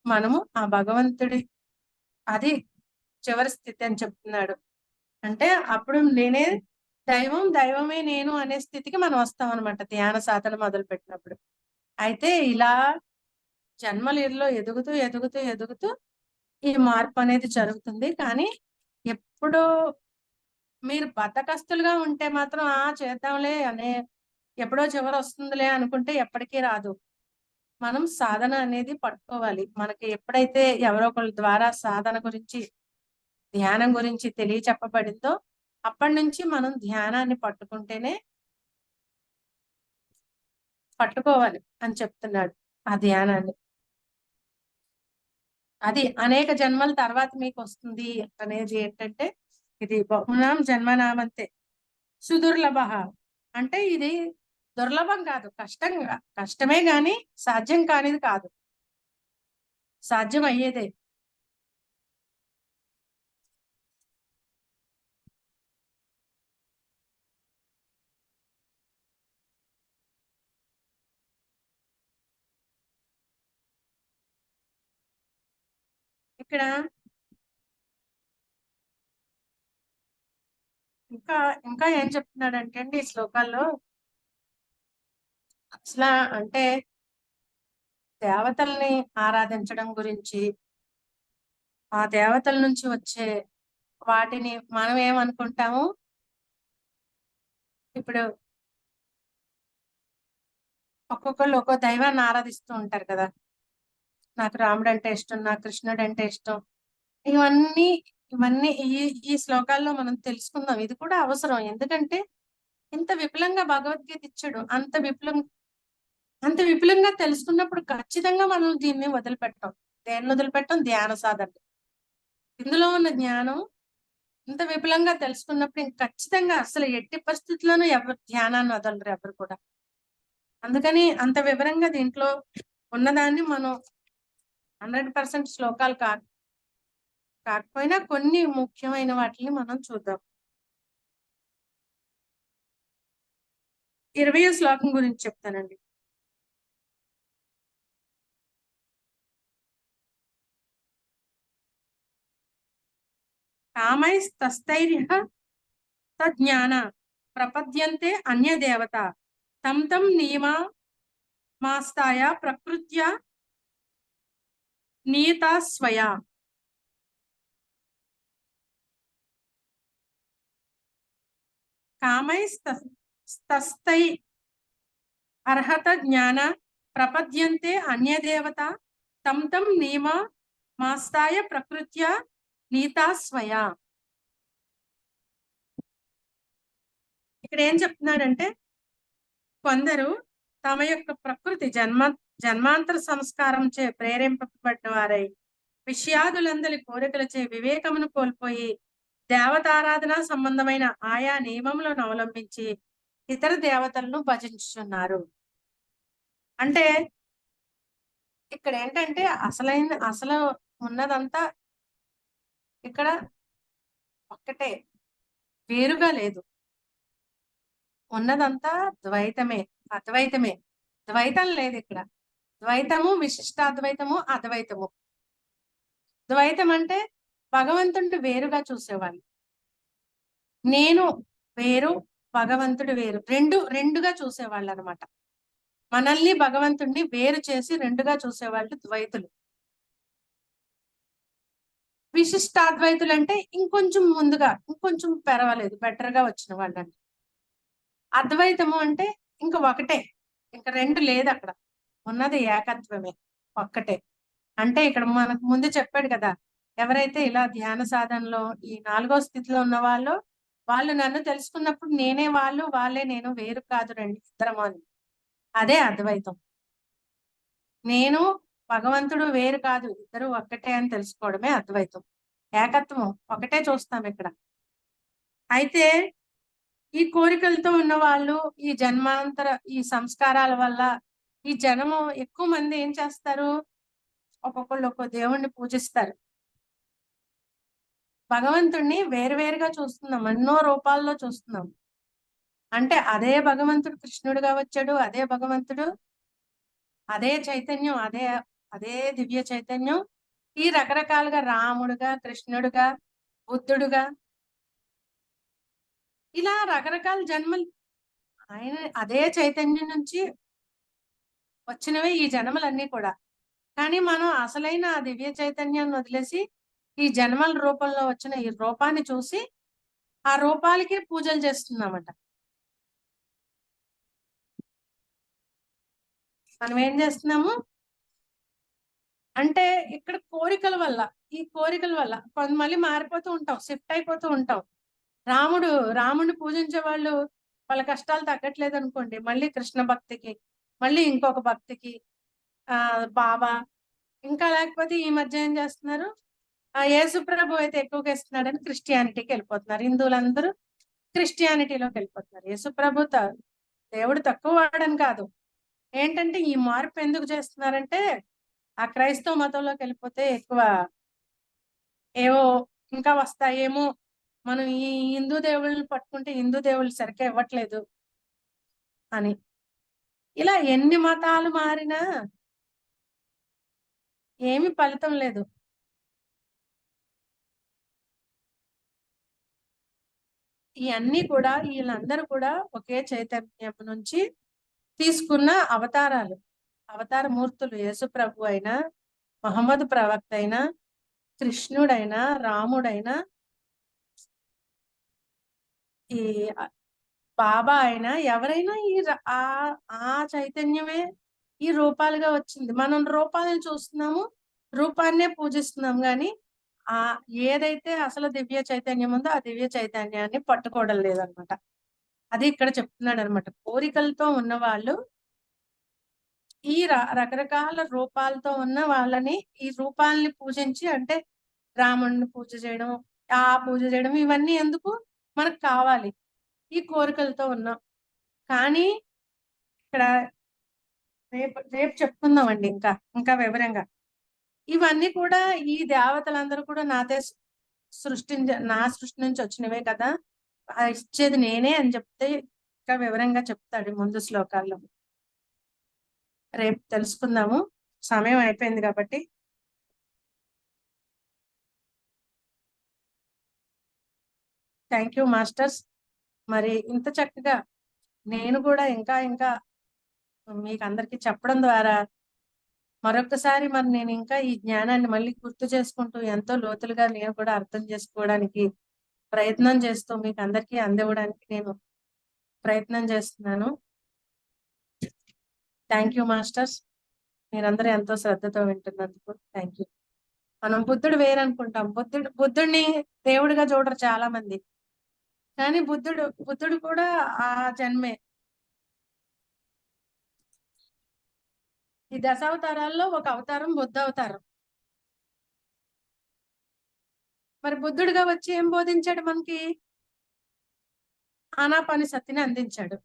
మనము ఆ భగవంతుడి అది చివరి స్థితి అని చెప్తున్నాడు. అంటే అప్పుడు నేనే దైవం, దైవమే నేను అనే స్థితికి మనం వస్తాం అనమాట ధ్యాన సాధన మొదలు పెట్టినప్పుడు. అయితే ఇలా జన్మలలో ఎదుగుతూ ఎదుగుతూ ఎదుగుతూ ఈ మార్పు అనేది జరుగుతుంది. కానీ ఎప్పుడో మీరు బద్ధకస్తులుగా ఉంటే మాత్రం చేద్దాంలే అనే ఎప్పుడో చివరి వస్తుందిలే అనుకుంటే ఎప్పటికీ రాదు. మనం సాధన అనేది పట్టుకోవాలి. మనకి ఎప్పుడైతే ఎవరో ఒకళ్ళ ద్వారా సాధన గురించి, ధ్యానం గురించి తెలియచెప్పబడిందో అప్పటి నుంచి మనం ధ్యానాన్ని పట్టుకోవాలి అని చెప్తున్నాడు ఆ ధ్యానాన్ని. అది అనేక జన్మల తర్వాత మీకు వస్తుంది అనేది ఏంటంటే, ఇది బహునాం జన్మనామంతే సుదుర్లభ. అంటే ఇది దుర్లభం కాదు, కష్టమే గాని సాధ్యం కానిది కాదు, సాధ్యం అయ్యేదే. ఇక్కడ ఇంకా ఇంకా ఏం చెప్తున్నాడంటే అండి ఈ శ్లోకాల్లో, అసలు అంటే దేవతల్ని ఆరాధించడం గురించి, ఆ దేవతల నుంచి వచ్చే వాటిని మనం ఏమనుకుంటాము, ఇప్పుడు ఒక్కొక్కళ్ళు ఒక్కో దైవాన్ని ఆరాధిస్తూ ఉంటారు కదా. నాకు రాముడు అంటే ఇష్టం, నాకు కృష్ణుడు అంటే ఇష్టం. ఇవన్నీ ఇవన్నీ ఈ ఈ శ్లోకాల్లో మనం తెలుసుకుందాం. ఇది కూడా అవసరం. ఎందుకంటే ఇంత విపులంగా భగవద్గీత ఇచ్చాడు. అంత విపులంగా తెలుసుకున్నప్పుడు ఖచ్చితంగా మనం దీన్ని వదిలిపెట్టాం. దేన్ని వదిలిపెట్టాం? ధ్యాన సాధన. ఇందులో ఉన్న జ్ఞానం ఇంత విపులంగా తెలుసుకున్నప్పుడు ఇంక ఖచ్చితంగా అసలు ఎట్టి పరిస్థితుల్లోనూ ఎవరు ధ్యానాన్ని వదలరు ఎవరు కూడా. అందుకని అంత వివరంగా దీంట్లో ఉన్నదాన్ని మనం 100% శ్లోకాలు కాకపోయినా కొన్ని ముఖ్యమైన వాటిని మనం చూద్దాం. 20వ శ్లోకం గురించి చెప్తానండి. కామైస్తస్థైర్య తజ్ఞాన ప్రపద్యంతే అన్యదేవత తం తం నియమాస్తాయ ప్రకృత్యా నియతా స్వయా. కామైస్తస్థై అర్హత జ్ఞాన ప్రపద్యంతే అన్యదేవత తం తం నియమాస్తాయ ప్రకృత్యా నీతా స్వయా. ఇక్కడ ఏం చెప్తున్నాడంటే, కొందరు తమ యొక్క ప్రకృతి జన్మాంతర సంస్కారం చే ప్రేరేపింపబడిన వారై విషయాదులందరి కోరికలచే వివేకమును కోల్పోయి దేవతారాధన సంబంధమైన ఆయా నియమములను అవలంబించి ఇతర దేవతలను భజించుతున్నారు. అంటే ఇక్కడ ఏంటంటే అసలు ఉన్నదంతా ఇక్కడ ఒక్కటే, వేరుగా లేదు. ఉన్నదంతా ద్వైతమే, అద్వైతమే. ద్వైతం లేదు ఇక్కడ. ద్వైతము, విశిష్టాద్వైతము, అద్వైతము. ద్వైతం అంటే భగవంతుడిని వేరుగా చూసేవాళ్ళు. నేను వేరు, భగవంతుడు వేరు, రెండుగా చూసేవాళ్ళు అనమాట. మనల్ని భగవంతుడిని వేరు చేసి రెండుగా చూసేవాళ్ళు ద్వైతులు. విశిష్టాద్వైతులు అంటే ఇంకొంచెం ముందుగా, ఇంకొంచెం పెరవలేదు, బెటర్ గా వచ్చిన వాళ్ళని. అద్వైతము అంటే ఇంక ఒకటే, ఇంక రెండు లేదు అక్కడ, ఉన్నది ఏకత్వమే, ఒక్కటే. అంటే ఇక్కడ మనకు ముందు చెప్పాడు కదా, ఎవరైతే ఇలా ధ్యాన సాధనలో ఈ 4వ స్థితిలో ఉన్న వాళ్ళు నన్ను తెలుసుకున్నప్పుడు నేనే వాళ్ళు, వాళ్ళే నేను, వేరు కాదు రండి ఇద్దరము అని. అదే అద్వైతం. నేను భగవంతుడు వేరు కాదు, ఇద్దరు ఒక్కటే అని తెలుసుకోవడమే అద్వైతం. ఏకత్వం ఒకటే చూస్తాం ఇక్కడ. అయితే ఈ కోరికలతో ఉన్న వాళ్ళు ఈ జన్మాంతర ఈ సంస్కారాల వల్ల ఈ జనము ఎక్కువ మంది ఏం చేస్తారు, ఒక్కొక్కళ్ళు ఒక్కో దేవుణ్ణి పూజిస్తారు. భగవంతుణ్ణి వేరువేరుగా చూస్తున్నాం, ఎన్నో రూపాల్లో చూస్తున్నాం. అంటే అదే భగవంతుడు కృష్ణుడుగా వచ్చాడు, అదే భగవంతుడు, అదే చైతన్యం, అదే దివ్య చైతన్యం ఈ రకరకాలుగా రాముడుగా, కృష్ణుడుగా, బుద్ధుడుగా, ఇలా రకరకాల జన్మలు ఆయన అదే చైతన్యం నుంచి వచ్చినవే ఈ జన్మలన్నీ కూడా. కానీ మనం అసలైన ఆ దివ్య చైతన్యాన్ని వదిలేసి ఈ జన్మల రూపంలో వచ్చిన ఈ రూపాన్ని చూసి ఆ రూపాలకే పూజలు చేస్తున్నామట. మనం ఏం చేస్తున్నాము అంటే ఇక్కడ కోరికల వల్ల, ఈ కోరికల వల్ల మళ్ళీ మారిపోతూ ఉంటాం, షిఫ్ట్ అయిపోతూ ఉంటాం. రాముడిని పూజించే వాళ్ళు వాళ్ళ కష్టాలు తగ్గట్లేదు అనుకోండి, మళ్ళీ కృష్ణ భక్తికి, మళ్ళీ ఇంకొక భక్తికి, బాబా, ఇంకా లేకపోతే ఈ మధ్య ఏం చేస్తున్నారు, యేసు ప్రభు అయితే ఎక్కువగా ఇస్తున్నాడని క్రిస్టియానిటీకి వెళ్ళిపోతున్నారు. హిందువులందరూ క్రిస్టియానిటీలోకి వెళ్ళిపోతున్నారు. యేసు ప్రభు దేవుడు తక్కువ వాడని కాదు, ఏంటంటే ఈ మార్పు ఎందుకు చేస్తున్నారంటే ఆ క్రైస్తవ మతంలోకి వెళ్ళిపోతే ఎక్కువ ఏవో ఇంకా వస్తాయేమో, మనం ఈ హిందూ దేవుళ్ళని పట్టుకుంటే హిందూ దేవుళ్ళు సరిగ్గా ఇవ్వట్లేదు అని. ఇలా ఎన్ని మతాలు మారినా ఏమి ఫలితం లేదు. ఇవన్నీ కూడా వీళ్ళందరూ కూడా ఒకే చైతన్యం నుంచి తీసుకున్న అవతారాలు, అవతార మూర్తులు. యేసు ప్రభు అయినా, మహమ్మద్ ప్రవక్త అయినా, కృష్ణుడైనా, రాముడైనా, ఈ బాబా అయినా, ఎవరైనా ఆ చైతన్యమే ఈ రూపాలుగా వచ్చింది. మనం రూపాలను చూస్తున్నాము, రూపాన్నే పూజిస్తున్నాం, కానీ ఆ ఏదైతే అసలు దివ్య చైతన్యం ఉందో ఆ దివ్య చైతన్యాన్ని పట్టుకోవడం లేదనమాట. అది ఇక్కడ చెప్తున్నాడు అనమాట. కోరికలతో ఉన్న వాళ్ళు ఈ రకరకాల రూపాలతో ఉన్న వాళ్ళని, ఈ రూపాలని పూజించి, అంటే రాముడిని పూజ చేయడం, ఆ పూజ చేయడం, ఇవన్నీ ఎందుకు మనకు కావాలి, ఈ కోరికలతో ఉన్నాం. కానీ ఇక్కడ రేపు రేపు చెప్పుకుందామండి ఇంకా వివరంగా. ఇవన్నీ కూడా ఈ దేవతలందరూ కూడా నా సృష్టి నుంచి వచ్చినవే కదా, ఇచ్చేది నేనే అని చెప్తే ఇంకా వివరంగా చెప్తాడు ముందు శ్లోకాల్లో. రేపు తెలుసుకుందాము, సమయం అయిపోయింది కాబట్టి. Thank you masters. మరి ఇంత చక్కగా నేను కూడా ఇంకా మీకు అందరికి చెప్పడం ద్వారా మరొకసారి మరి నేను ఇంకా ఈ జ్ఞానాన్ని మళ్ళీ గుర్తు చేసుకుంటూ ఎంతో లోతులుగా నేను కూడా అర్థం చేసుకోవడానికి ప్రయత్నం చేస్తూ మీకు అందరికీ అందివ్వడానికి నేను ప్రయత్నం చేస్తున్నాను. Thank you masters. మీరందరూ ఎంతో శ్రద్ధతో వింటున్నందుకు థ్యాంక్ యూ. మనం బుద్ధుడు వేరనుకుంటాం, బుద్ధుడిని దేవుడిగా చూడరు చాలా మంది, కానీ బుద్ధుడు కూడా ఆ జన్మే. ఈ దశావతారాల్లో ఒక అవతారం బుద్ధ అవతారం. మరి బుద్ధుడిగా వచ్చి ఏం బోధించాడు మనకి? ఆనాపానసతిని అందించాడు.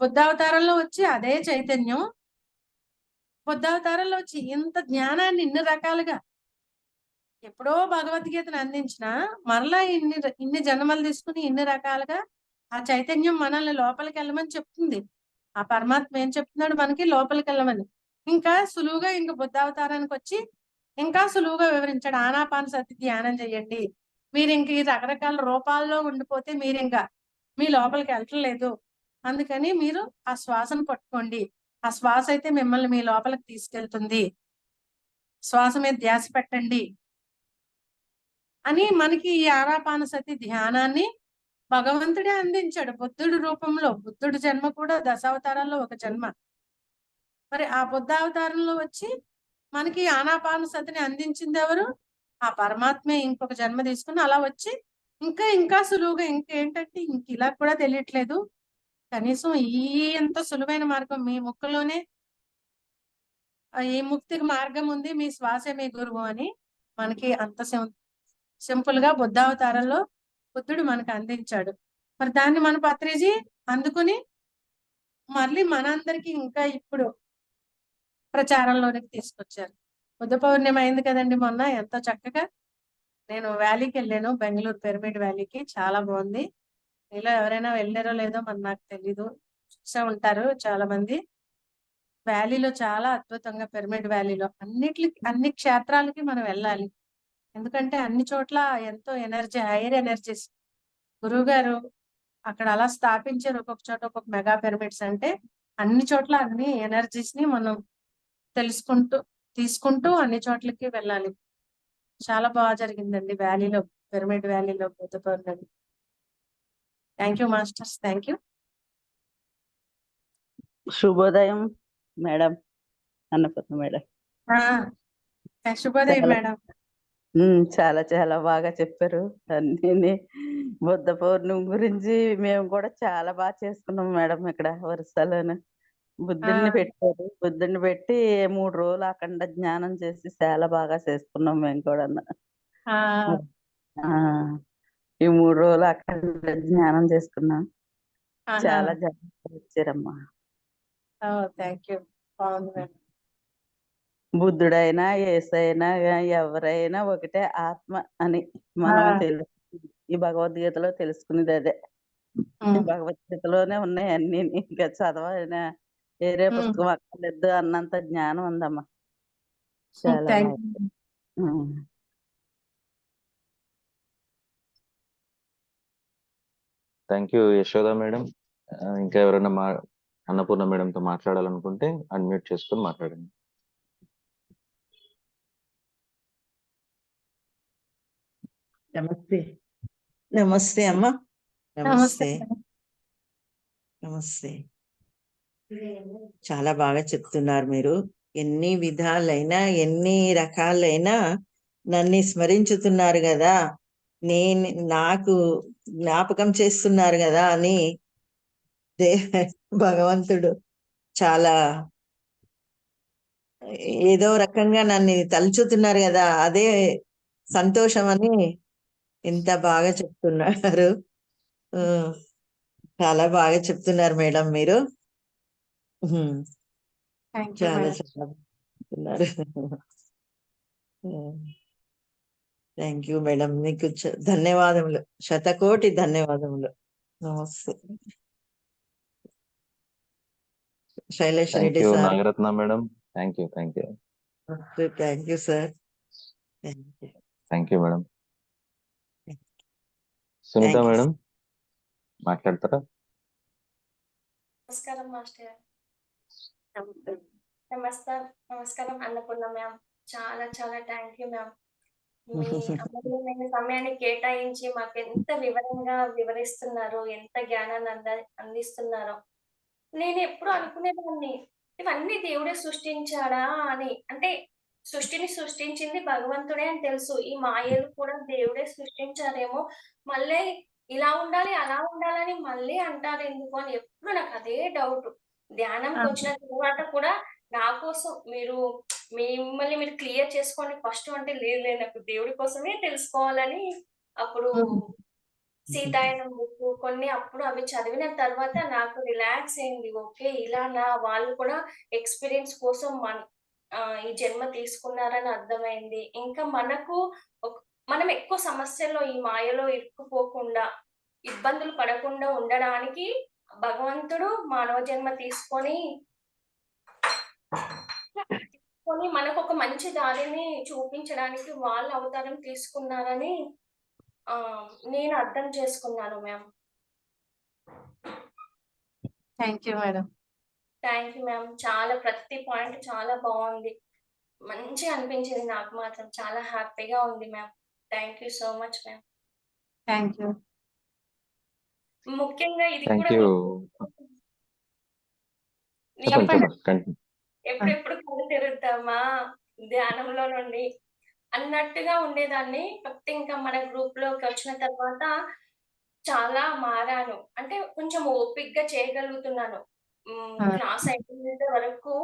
బుద్ధావతారంలో వచ్చి అదే చైతన్యం బుద్ధావతారంలో వచ్చి ఇంత జ్ఞానాన్ని ఇన్ని రకాలుగా ఎప్పుడో భగవద్గీతను అందించిన మరలా ఇన్ని జన్మలు తీసుకుని ఇన్ని రకాలుగా ఆ చైతన్యం మనల్ని లోపలికి వెళ్ళమని చెప్తుంది. ఆ పరమాత్మ ఏం చెప్తున్నాడు మనకి? లోపలికి వెళ్ళమని. ఇంకా సులువుగా బుద్ధావతారానికి వచ్చి ఇంకా సులువుగా వివరించాడు. ఆనాపానసతి ధ్యానం చేయండి, మీరు ఇంక ఈ రకరకాల రూపాల్లో ఉండిపోతే మీరు ఇంకా మీ లోపలికి వెళ్ళట్లేదు, అందుకని మీరు ఆ శ్వాసను పట్టుకోండి, ఆ శ్వాస అయితే మిమ్మల్ని మీ లోపలికి తీసుకెళ్తుంది, శ్వాస మీద ధ్యాస పెట్టండి అని మనకి ఈ ఆనాపానసతి ధ్యానాన్ని భగవంతుడే అందించాడు బుద్ధుడి రూపంలో. బుద్ధుడి జన్మ కూడా దశావతారాల్లో ఒక జన్మ. మరి ఆ బుద్ధావతారంలో వచ్చి మనకి ఆనాపానసతిని అందించింది ఎవరు? ఆ పరమాత్మే ఇంకొక జన్మ తీసుకుని అలా వచ్చి ఇంకా సులువుగా, ఇంకేంటంటే ఇలా కూడా తెలియట్లేదు, కనీసం ఎంత సులువైన మార్గం మీ ముక్కులోనే ఈ ముక్తికి మార్గం ఉంది, మీ శ్వాసే మీ గురువు అని మనకి అంత సింపుల్ గా బుద్ధావతారంలో బుద్ధుడు మనకు అందించాడు. మరి దాన్ని మన పత్రిజీ అందుకుని మళ్ళీ మనందరికి ఇంకా ఇప్పుడు ప్రచారంలోనికి తీసుకొచ్చారు. బుద్ధ పౌర్ణిమ అయింది కదండి మొన్న, ఎంతో చక్కగా. నేను వ్యాలీకి వెళ్ళాను, బెంగళూరు పిరమిడ్ వ్యాలీకి, చాలా బాగుంది. మీలో ఎవరైనా వెళ్ళారో లేదో మరి నాకు తెలీదు, చూసే ఉంటారు చాలా మంది. వ్యాలీలో చాలా అద్భుతంగా, పిరమిడ్ వ్యాలీలో అన్ని క్షేత్రాలకి మనం వెళ్ళాలి, ఎందుకంటే అన్ని చోట్ల ఎంతో ఎనర్జీ, హైయర్ ఎనర్జీస్ గురువు గారు అక్కడ అలా స్థాపించారు. ఒక్కొక్క చోట ఒక్కొక్క మెగా పిరమిడ్స్. అంటే అన్ని చోట్ల అన్ని ఎనర్జీస్ ని మనం తీసుకుంటూ అన్ని చోట్లకి వెళ్ళాలి. చాలా బాగా జరిగిందండి వ్యాలీలో. పిరమిడ్ వ్యాలీలో Buddha Purnima. Thank you masters, thank you. శుభోదయం మేడం, అన్నపూర్ణ మేడం. శుభోదయం చాలా మేడం. చాలా చాలా బాగా చెప్పారు అన్ని. బుద్ధ పౌర్ణమి గురించి మేము కూడా చాలా బాగా చేసుకున్నాం మేడం. ఇక్కడ వరుసలోను బుద్ధుడిని పెట్టారు. బుద్ధుడిని పెట్టి 3 రోజులు అఖండ జ్ఞానం చేసి చాలా బాగా చేసుకున్నాం మేము కూడా. ఆ, ఈ 3 రోజులు అఖండ జ్ఞానం చేసుకున్నాం. ఆహా. చాలా జాగ్రత్తగా వచ్చారమ్మా. థ్యాంక్ యూ, బాగుంది మేడం. బుద్ధుడైనా యేసైనా ఎవరైనా ఒకటే ఆత్మ అని మనం తెలుసు. ఈ భగవద్గీతలో తెలుసుకునేది అదే. భగవద్గీతలోనే ఉన్నాయి అన్ని. ఇంకా చదవైనా వేరే పుస్తకం అక్కర్లేదు అన్నంత జ్ఞానం ఉందమ్మా. చాలా థ్యాంక్ బాగా. You. Thank you Yashoda madam. ఇంకా ఎవరైనా అన్నపూర్ణ మేడంతో మాట్లాడాలనుకుంటే అన్మ్యూట్ చేసుకొని మాట్లాడండి. నమస్తే. నమస్తే అమ్మా. నమస్తే. నమస్తే. నమస్తే. చాలా బాగా చెప్తున్నారు మీరు. ఎన్ని విధాలైనా ఎన్ని రకాలైనా నన్ను స్మరించుతున్నారు కదా, నాకు జ్ఞాపకం చేస్తున్నారు కదా అని భగవంతుడు చాలా ఏదో రకంగా నన్ను తలుచుతున్నారు కదా, అదే సంతోషం అని ఎంత బాగా చెప్తున్నారు. చాలా బాగా చెప్తున్నారు మేడం మీరు. థ్యాంక్ యూ చాలా మేడం. చాలా చెప్తున్నారు. థ్యాంక్ యూ మేడం, మీకు ధన్యవాదములు, శతకోటి ధన్యవాదములు. నమస్తే. Shailesh thank Reddy you sir. Nagaratna madam. Thank you, thank you, thank you sir. Thank you. Thank you madam. Sunitha Thank you. Madam మాట్లాడతారా? నమస్కారం మాస్టర్. నమస్కారం అన్నపూర్ణ మ్యామ్. చాలా చాలా థ్యాంక్ యూ మ్యామ్. మీ అమూల్యమైన సమయాన్ని కేటాయించి మాకు ఎంత వివరంగా వివరిస్తున్నారు, ఎంత జ్ఞానాన్ని అందిస్తున్నారో. నేను ఎప్పుడు అనుకునేదాన్ని, ఇవన్నీ దేవుడే సృష్టించాడా అని. అంటే సృష్టిని సృష్టించింది భగవంతుడే అని తెలుసు. ఈ మాయలు కూడా దేవుడే సృష్టించారేమో, మళ్ళీ ఇలా ఉండాలి అలా ఉండాలని మళ్ళీ అంటారు ఎందుకు అని ఎప్పుడు నాకు అదే డౌట్. ధ్యానంకి వచ్చిన తర్వాత కూడా నా కోసం మిమ్మల్ని మీరు క్లియర్ చేసుకోండి ఫస్ట్ అంటే, లేదు నాకు దేవుడి కోసమే తెలుసుకోవాలని. అప్పుడు సీతాయనం బుక్ కొన్ని అప్పుడు అవి చదివిన తర్వాత నాకు రిలాక్స్ అయింది. ఓకే, ఇలా వాళ్ళు కూడా ఎక్స్పీరియన్స్ కోసం ఈ జన్మ తీసుకున్నారని అర్థమైంది. ఇంకా మనం ఎక్కువ సమస్యల్లో ఈ మాయలో ఇరుక్కుపోకుండా, ఇబ్బందులు పడకుండా ఉండడానికి భగవంతుడు మానవ జన్మ తీసుకొని మనకు ఒక మంచి దారిని చూపించడానికి వాళ్ళు అవతారం తీసుకున్నారని నేను అర్థం చేసుకున్నాను ma'am. Thank you madam. Thank you ma'am. చాలా ప్రతి పాయింట్ చాలా బాగుంది, మంచిగా అనిపించింది నాకు మాత్రం. చాలా హ్యాపీగా ఉంది ma'am. Thank you so much ma'am. Thank you. ముఖ్యంగా ఇది థ్యాంక్ కూడా యూ. చెప్పండి. ఎప్పుడెప్పుడు కళ్ళు తిరుగుతామా ధ్యానంలో నుండి అన్నట్టుగా ఉండేదాన్ని. కాకపోతే ఇంకా మన గ్రూప్ లోకి వచ్చిన తర్వాత చాలా మారాను. అంటే కొంచెం ఓపికగా చేయగలుగుతున్నాను. క్లాస్ అయిపోయేంత వరకు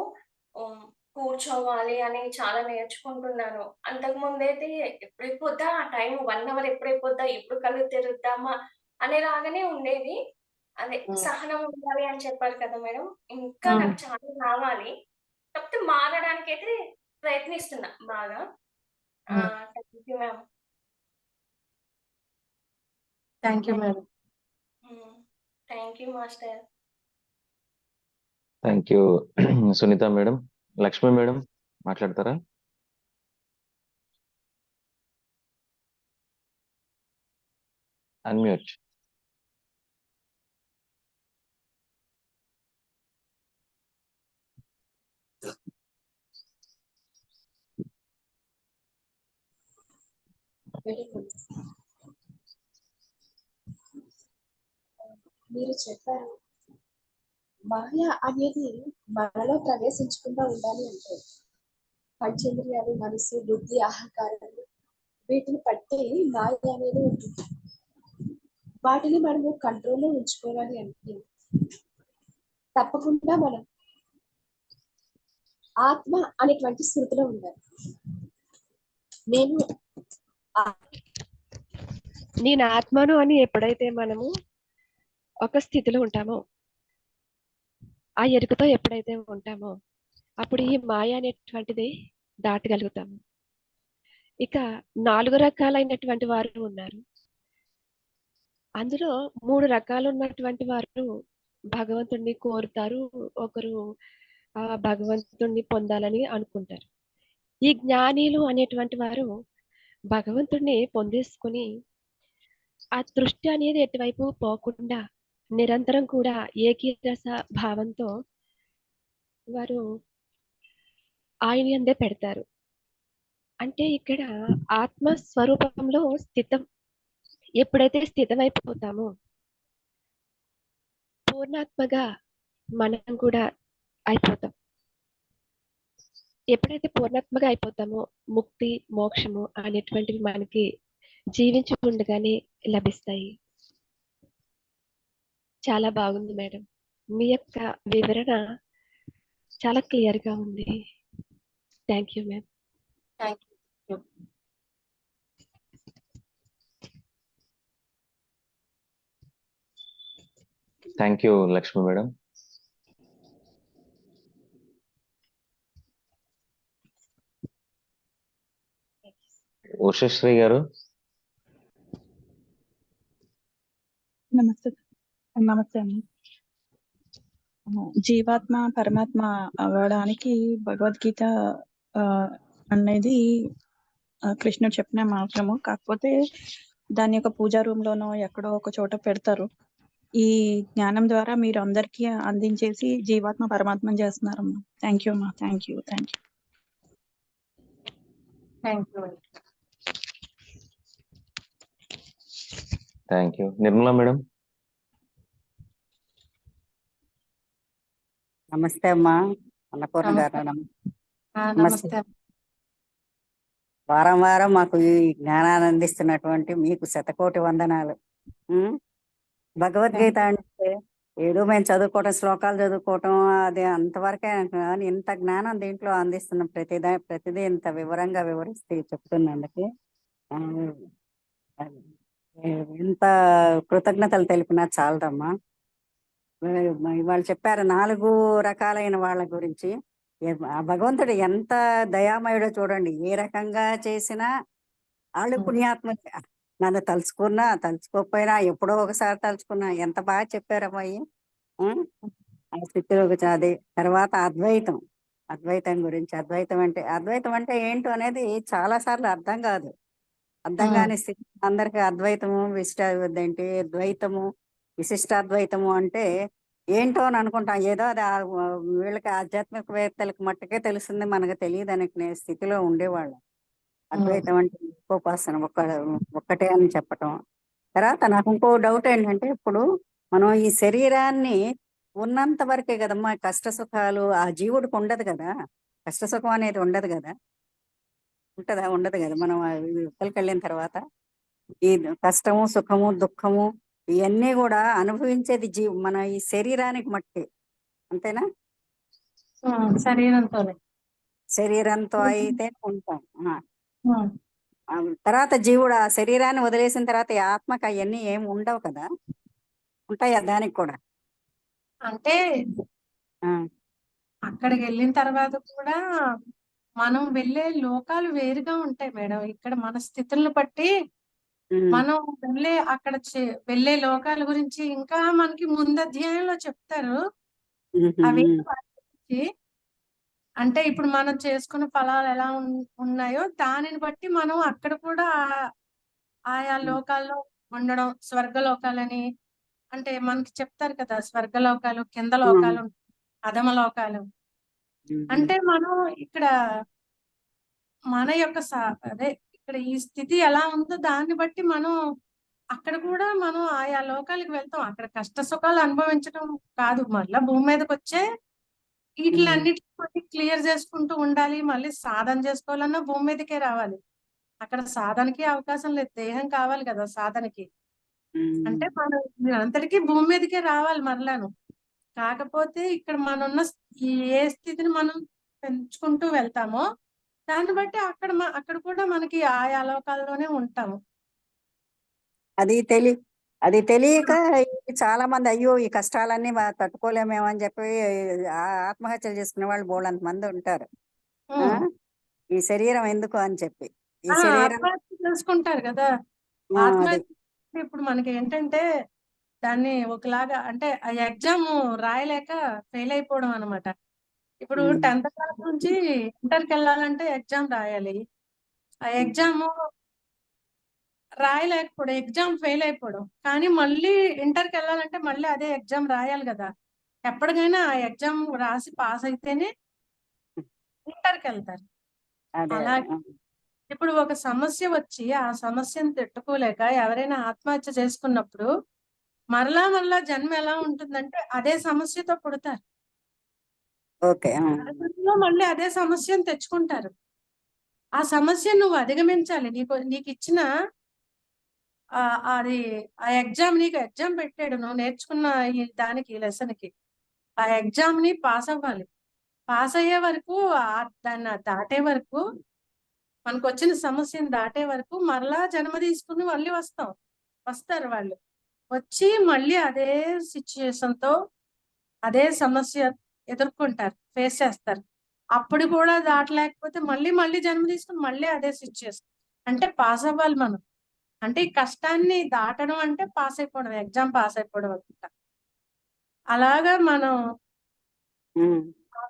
కూర్చోవాలి అని చాలా నేర్చుకుంటున్నాను. అంతకు ముందైతే ఎప్పుడైపోద్దా ఆ టైం, 1 అవర్ ఎప్పుడైపోద్దా, ఎప్పుడు కళ్ళు తెరుద్దామా అనేలాగానే ఉండేది. అదే సహనం ఉండాలి అని చెప్పారు కదా మేడం. ఇంకా నాకు చాలా రావాలి. కాకపోతే మారడానికైతే ప్రయత్నిస్తున్నా బాగా. Thank you ma'am. Thank you madam. Thank you master. Thank you Sunitha madam. Lakshmi madam మాట్లాడతారా? అన్మ్యూట్. మీరు చెప్పారు మాయ అనేది మనలో ప్రవేశించకుండా ఉండాలి అంటే పంచేంద్రియాలు, మనసు, బుద్ధి, అహంకారాలు వీటిని పట్టి మాయ అనేది ఉంటుంది. వాటిని మనము కంట్రోల్లో ఉంచుకోవాలి అంటే తప్పకుండా మనం ఆత్మ అనేటువంటి స్థితిలో ఉండాలి. నేను ఆత్మను అని ఎప్పుడైతే మనము ఒక స్థితిలో ఉంటామో, ఆ ఎరుకతో ఎప్పుడైతే ఉంటామో, అప్పుడు ఈ మాయ అనేటువంటిది దాటగలుగుతాము. ఇక 4 రకాలైనటువంటి వారు ఉన్నారు. అందులో 3 రకాలు ఉన్నటువంటి వారు భగవంతుణ్ణి కోరుతారు, ఒకరు భగవంతుణ్ణి పొందాలని అనుకుంటారు. ఈ జ్ఞానిలు అనేటువంటి వారు భగవంతుణ్ణి పొందేసుకుని ఆ దృష్టి అనేది ఎటువైపు పోకుండా నిరంతరం కూడా ఏకీరస భావంతో వారు ఆయన యందే పెడతారు. అంటే ఇక్కడ ఆత్మ స్వరూపంలో ఎప్పుడైతే స్థితమైపోతామో పూర్ణాత్మగా మనం కూడా అయిపోతాం. ఎప్పుడైతే పూర్ణాత్మగా అయిపోతామో ముక్తి, మోక్షము అనేటువంటివి మనకి జీవించకుండగానే లభిస్తాయి. చాలా బాగుంది మేడం, మీ యొక్క వివరణ చాలా క్లియర్ గా ఉంది. Thank you ma'am. Thank you. Thank you Lakshmi madam. Ushasri గారు. నమస్తే అండి. జీవాత్మ పరమాత్మ అవ్వడానికి భగవద్గీత అనేది కృష్ణుడు చెప్పిన మార్గము. కాకపోతే దాని యొక్క పూజా రూమ్ లోనో ఎక్కడో ఒక చోట పెడతారు. ఈ జ్ఞానం ద్వారా మీరు అందరికీ అందించేసి జీవాత్మ పరమాత్మ చేస్తున్నారమ్మా. థ్యాంక్ యూ అమ్మా. Thank you. Thank you. Thank you. Nirmala madam. నమస్తే అమ్మా అన్నపూర్ణ గారు. నమస్తే. వారం వారం మాకు ఈ జ్ఞానాన్ని అందిస్తున్నటువంటి మీకు శతకోటి వందనాలు. భగవద్గీత అంటే ఏదో మేము చదువుకోవటం, శ్లోకాలు చదువుకోవటం అది అంతవరకే కానీ ఇంత జ్ఞానం దీంట్లో అందిస్తున్న ప్రతిదీ ఇంత వివరంగా వివరిస్తే చెప్తున్నందుకు ఎంత కృతజ్ఞతలు తెలిపినా చాలదమ్మా. వాళ్ళు చెప్పారు 4 రకాలైన వాళ్ళ గురించి. ఆ భగవంతుడు ఎంత దయామయుడో చూడండి. ఏ రకంగా చేసినా వాళ్ళు పుణ్యాత్మ. నన్ను తలుచుకున్నా తలుచుకోకపోయినా ఎప్పుడో ఒకసారి తలుచుకున్నా. ఎంత బాగా చెప్పారమ్మాయి. ఆ స్థితిలో అదే తర్వాత అద్వైతం గురించి. అద్వైతం అంటే ఏంటో అనేది చాలా సార్లు అర్థం కాదు. అర్థం కాని స్థితి అందరికి. అద్వైతము ఏంటి ద్వైతము విశిష్టాద్వైతము అంటే ఏంటో అని అనుకుంటాం. ఏదో అది వీళ్ళకి ఆధ్యాత్మికవేత్తలకు మట్టుకే తెలుస్తుంది, మనకు తెలియదు అనే స్థితిలో ఉండేవాళ్ళం. అద్వైతం అంటే ఉపాసన ఒక్కటే అని చెప్పటం. తర్వాత నాకు ఇంకో డౌట్ ఏంటంటే, ఇప్పుడు మనం ఈ శరీరాన్ని ఉన్నంత వరకే కదమ్మా కష్ట సుఖాలు. ఆ జీవుడికి ఉండదు కదా కష్ట సుఖం అనేది, ఉండదు కదా. ఉండదు కదా. మనం ఇక్కడికి వెళ్ళిన తర్వాత ఈ కష్టము, సుఖము, దుఃఖము ఇవన్నీ కూడా అనుభవించేది మన ఈ శరీరానికి మట్టి. అంతేనా? శరీరంతో అయితే ఉంటాం. తర్వాత జీవుడు ఆ శరీరాన్ని వదిలేసిన తర్వాత ఈ ఆత్మకు అవన్నీ ఏమి ఉండవు కదా? ఉంటాయా దానికి కూడా? అంటే అక్కడికి వెళ్ళిన తర్వాత కూడా మనం వెళ్ళే లోకాలు వేరుగా ఉంటాయి మేడం. ఇక్కడ మన స్థితులను బట్టి మనం అక్కడ వెళ్ళే లోకాల గురించి ఇంకా మనకి ముందు అధ్యాయంలో చెప్తారు. అవి అంటే ఇప్పుడు మనం చేసుకున్న ఫలాలు ఎలా ఉన్నాయో దానిని బట్టి మనం అక్కడ కూడా ఆయా లోకాల్లో ఉండడం. స్వర్గలోకాలని అంటే మనకి చెప్తారు కదా, స్వర్గలోకాలు, కింద లోకాలు, అధమ లోకాలు. అంటే మనం ఇక్కడ మన యొక్క అదే ఇక్కడ ఈ స్థితి ఎలా ఉందో దాన్ని బట్టి మనం అక్కడ కూడా మనం ఆయా లోకాలకు వెళ్తాం. అక్కడ కష్ట సుఖాలు అనుభవించడం కాదు. మళ్ళా భూమి మీదకి వచ్చే వీటిలన్నిటిని క్లియర్ చేసుకుంటూ ఉండాలి. మళ్ళీ సాధన చేసుకోవాలన్నా భూమి మీదకే రావాలి. అక్కడ సాధనకి అవకాశం లేదు. దేహం కావాలి కదా సాధనకి. అంటే మనం అంతటికీ భూమి మీదకే రావాలి మరలాను. కాకపోతే ఇక్కడ మనన్న ఏ స్థితిని మనం పెంచుకుంటూ వెళ్తామో దాన్ని బట్టి అక్కడ కూడా మనకి ఆయా లోకాల్లోనే ఉంటాము. అది తెలియక చాలా మంది అయ్యో ఈ కష్టాలన్నీ తట్టుకోలేమేమో అని చెప్పి ఆత్మహత్యలు చేసుకునే వాళ్ళు బోళ్ళంత మంది ఉంటారు. ఈ శరీరం ఎందుకు అని చెప్పి ఈ శరీరం ఆత్మహత్య చేసుకుంటారు కదా. ఆత్మహత్య ఇప్పుడు మనకి ఏంటంటే దాన్ని ఒకలాగా అంటే ఆ ఎగ్జామ్ రాయలేక ఫెయిల్ అయిపోవడం అనమాట. ఇప్పుడు 10th క్లాస్ నుంచి ఇంటర్కి వెళ్ళాలంటే ఎగ్జామ్ రాయాలి. ఆ ఎగ్జామ్ రాయలేకపోవడం, ఎగ్జామ్ ఫెయిల్ అయిపోవడం. కానీ మళ్ళీ ఇంటర్కి వెళ్ళాలంటే మళ్ళీ అదే ఎగ్జామ్ రాయాలి కదా. ఎప్పటికైనా ఆ ఎగ్జామ్ రాసి పాస్ అయితేనే ఇంటర్కి వెళ్తారు. అలాగే ఇప్పుడు ఒక సమస్య వచ్చి ఆ సమస్యను తట్టుకోలేక ఎవరైనా ఆత్మహత్య చేసుకున్నప్పుడు మరలా జన్మ ఎలా ఉంటుందంటే అదే సమస్యతో పుడతారు. మళ్ళీ అదే సమస్యను తెచ్చుకుంటారు. ఆ సమస్య నువ్వు అధిగమించాలి. నీకు ఇచ్చిన అది ఆ ఎగ్జామ్ నీకు ఎగ్జామ్ పెట్టాడు. నువ్వు నేర్చుకున్న ఈ దానికి లెసన్ కి ఆ ఎగ్జామ్ ని పాస్ అవ్వాలి. పాస్ అయ్యే వరకు దాన్ని దాటే వరకు మనకు వచ్చిన సమస్యను దాటే వరకు మరలా జన్మ తీసుకుని మళ్ళీ వస్తారు వాళ్ళు. వచ్చి మళ్ళీ అదే సిచ్యుయేషన్ తో అదే సమస్య ఎదుర్కొంటారు, ఫేస్ చేస్తారు. అప్పుడు కూడా దాటలేకపోతే మళ్ళీ జన్మ తీసుకుని మళ్ళీ అదే సిచ్యుయేషన్. అంటే పాస్ అవ్వాలి మనం. అంటే ఈ కష్టాన్ని దాటడం అంటే పాస్ అయిపోవడం, ఎగ్జామ్ పాస్ అయిపోవడం అనమాట. అలాగా మనం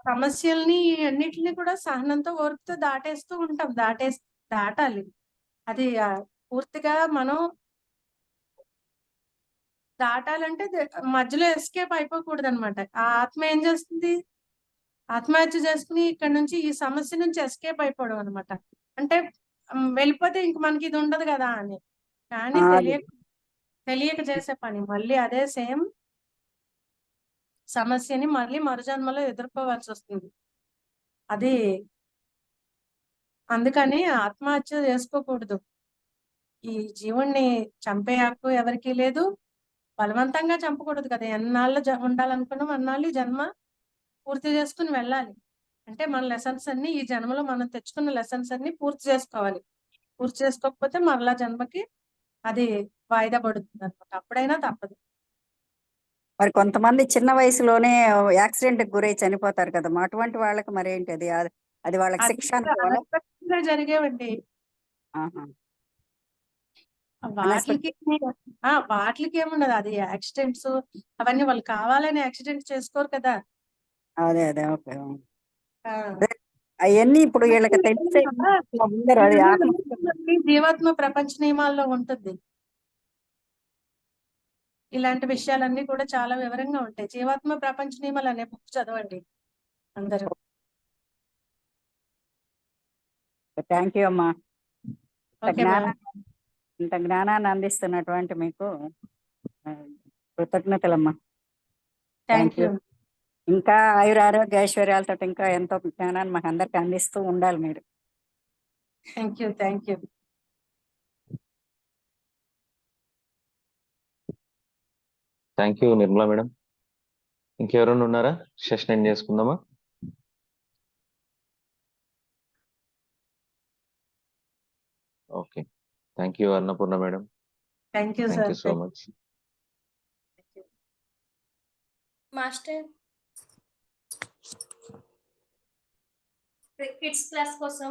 సమస్యల్ని అన్నిటిని కూడా సహనంతో ఓర్పుతో దాటేస్తూ ఉంటాం. దాటాలి. అది పూర్తిగా మనం దాటాలంటే మధ్యలో ఎస్కేప్ అయిపోకూడదు అనమాట. ఆ ఆత్మ ఏం చేస్తుంది, ఆత్మహత్య చేసుకుని ఇక్కడ నుంచి ఈ సమస్య నుంచి ఎస్కేప్ అయిపోవడం అనమాట. అంటే వెళ్ళిపోతే ఇంక మనకి ఇది ఉండదు కదా అని. కానీ తెలియక చేసే పని. మళ్ళీ అదే సేమ్ సమస్యని మళ్ళీ మరుజన్మలో ఎదుర్కోవాల్సి వస్తుంది. అది అందుకని ఆత్మహత్య చేసుకోకూడదు. ఈ జీవుణ్ణి చంపే హక్కు ఎవరికీ లేదు. బలవంతంగా చంపకూడదు కదా. ఎన్నాళ్ళు ఉండాలనుకున్నాం అన్నాళ్ళు ఈ జన్మ పూర్తి చేసుకుని వెళ్ళాలి. అంటే మన లెసన్స్ అన్ని ఈ జన్మలో మనం తెచ్చుకున్న లెసన్స్ అన్ని పూర్తి చేసుకోవాలి. పూర్తి చేసుకోకపోతే మరలా జన్మకి అది వాయిదా పడుతుంది అనమాట. అప్పుడైనా తప్పదు. మరి కొంతమంది చిన్న వయసులోనే యాక్సిడెంట్ కి గురై చనిపోతారు కదమ్మా, అటువంటి వాళ్ళకి మరి ఏంటి అది వాళ్ళకి శిక్ష అనుకోవాలా? జరిగేవండి వాటికి ఏముండదు. అది యాక్సిడెంట్స్ అవన్నీ వాళ్ళు కావాలని యాక్సిడెంట్ చేసుకోరు కదా. అదే ఓకే. అవన్నీ ఇప్పుడు వీళ్ళకి తెలిసే జీవాత్మ ప్రపంచ నియమాల్లో ఉంటుంది. ఇలాంటి విషయాలన్నీ కూడా చాలా వివరంగా ఉంటాయి. జీవాత్మ ప్రపంచ నియమాలు అనే బుక్ చదవండి అందరూ. థ్యాంక్ యూ అమ్మా. ఇంత జ్ఞానాన్ని అందిస్తున్నటువంటి మీకు కృతజ్ఞతలమ్మా. Thank you. ఇంకా ఆయురారోగ్య ఐశ్వర్యాలతో ఇంకా ఎంతో జ్ఞానాన్ని మాకు అందరికి అందిస్తూ ఉండాలి మీరు. Thank you. Thank you Nirmala madam. ఇంకెవరైనా ఉన్నారా? సెషన్ ఎండ్ చేసుకుందామా? Okay. Thank you Annapurna madam. Thank you so much. Master, kids class కోసం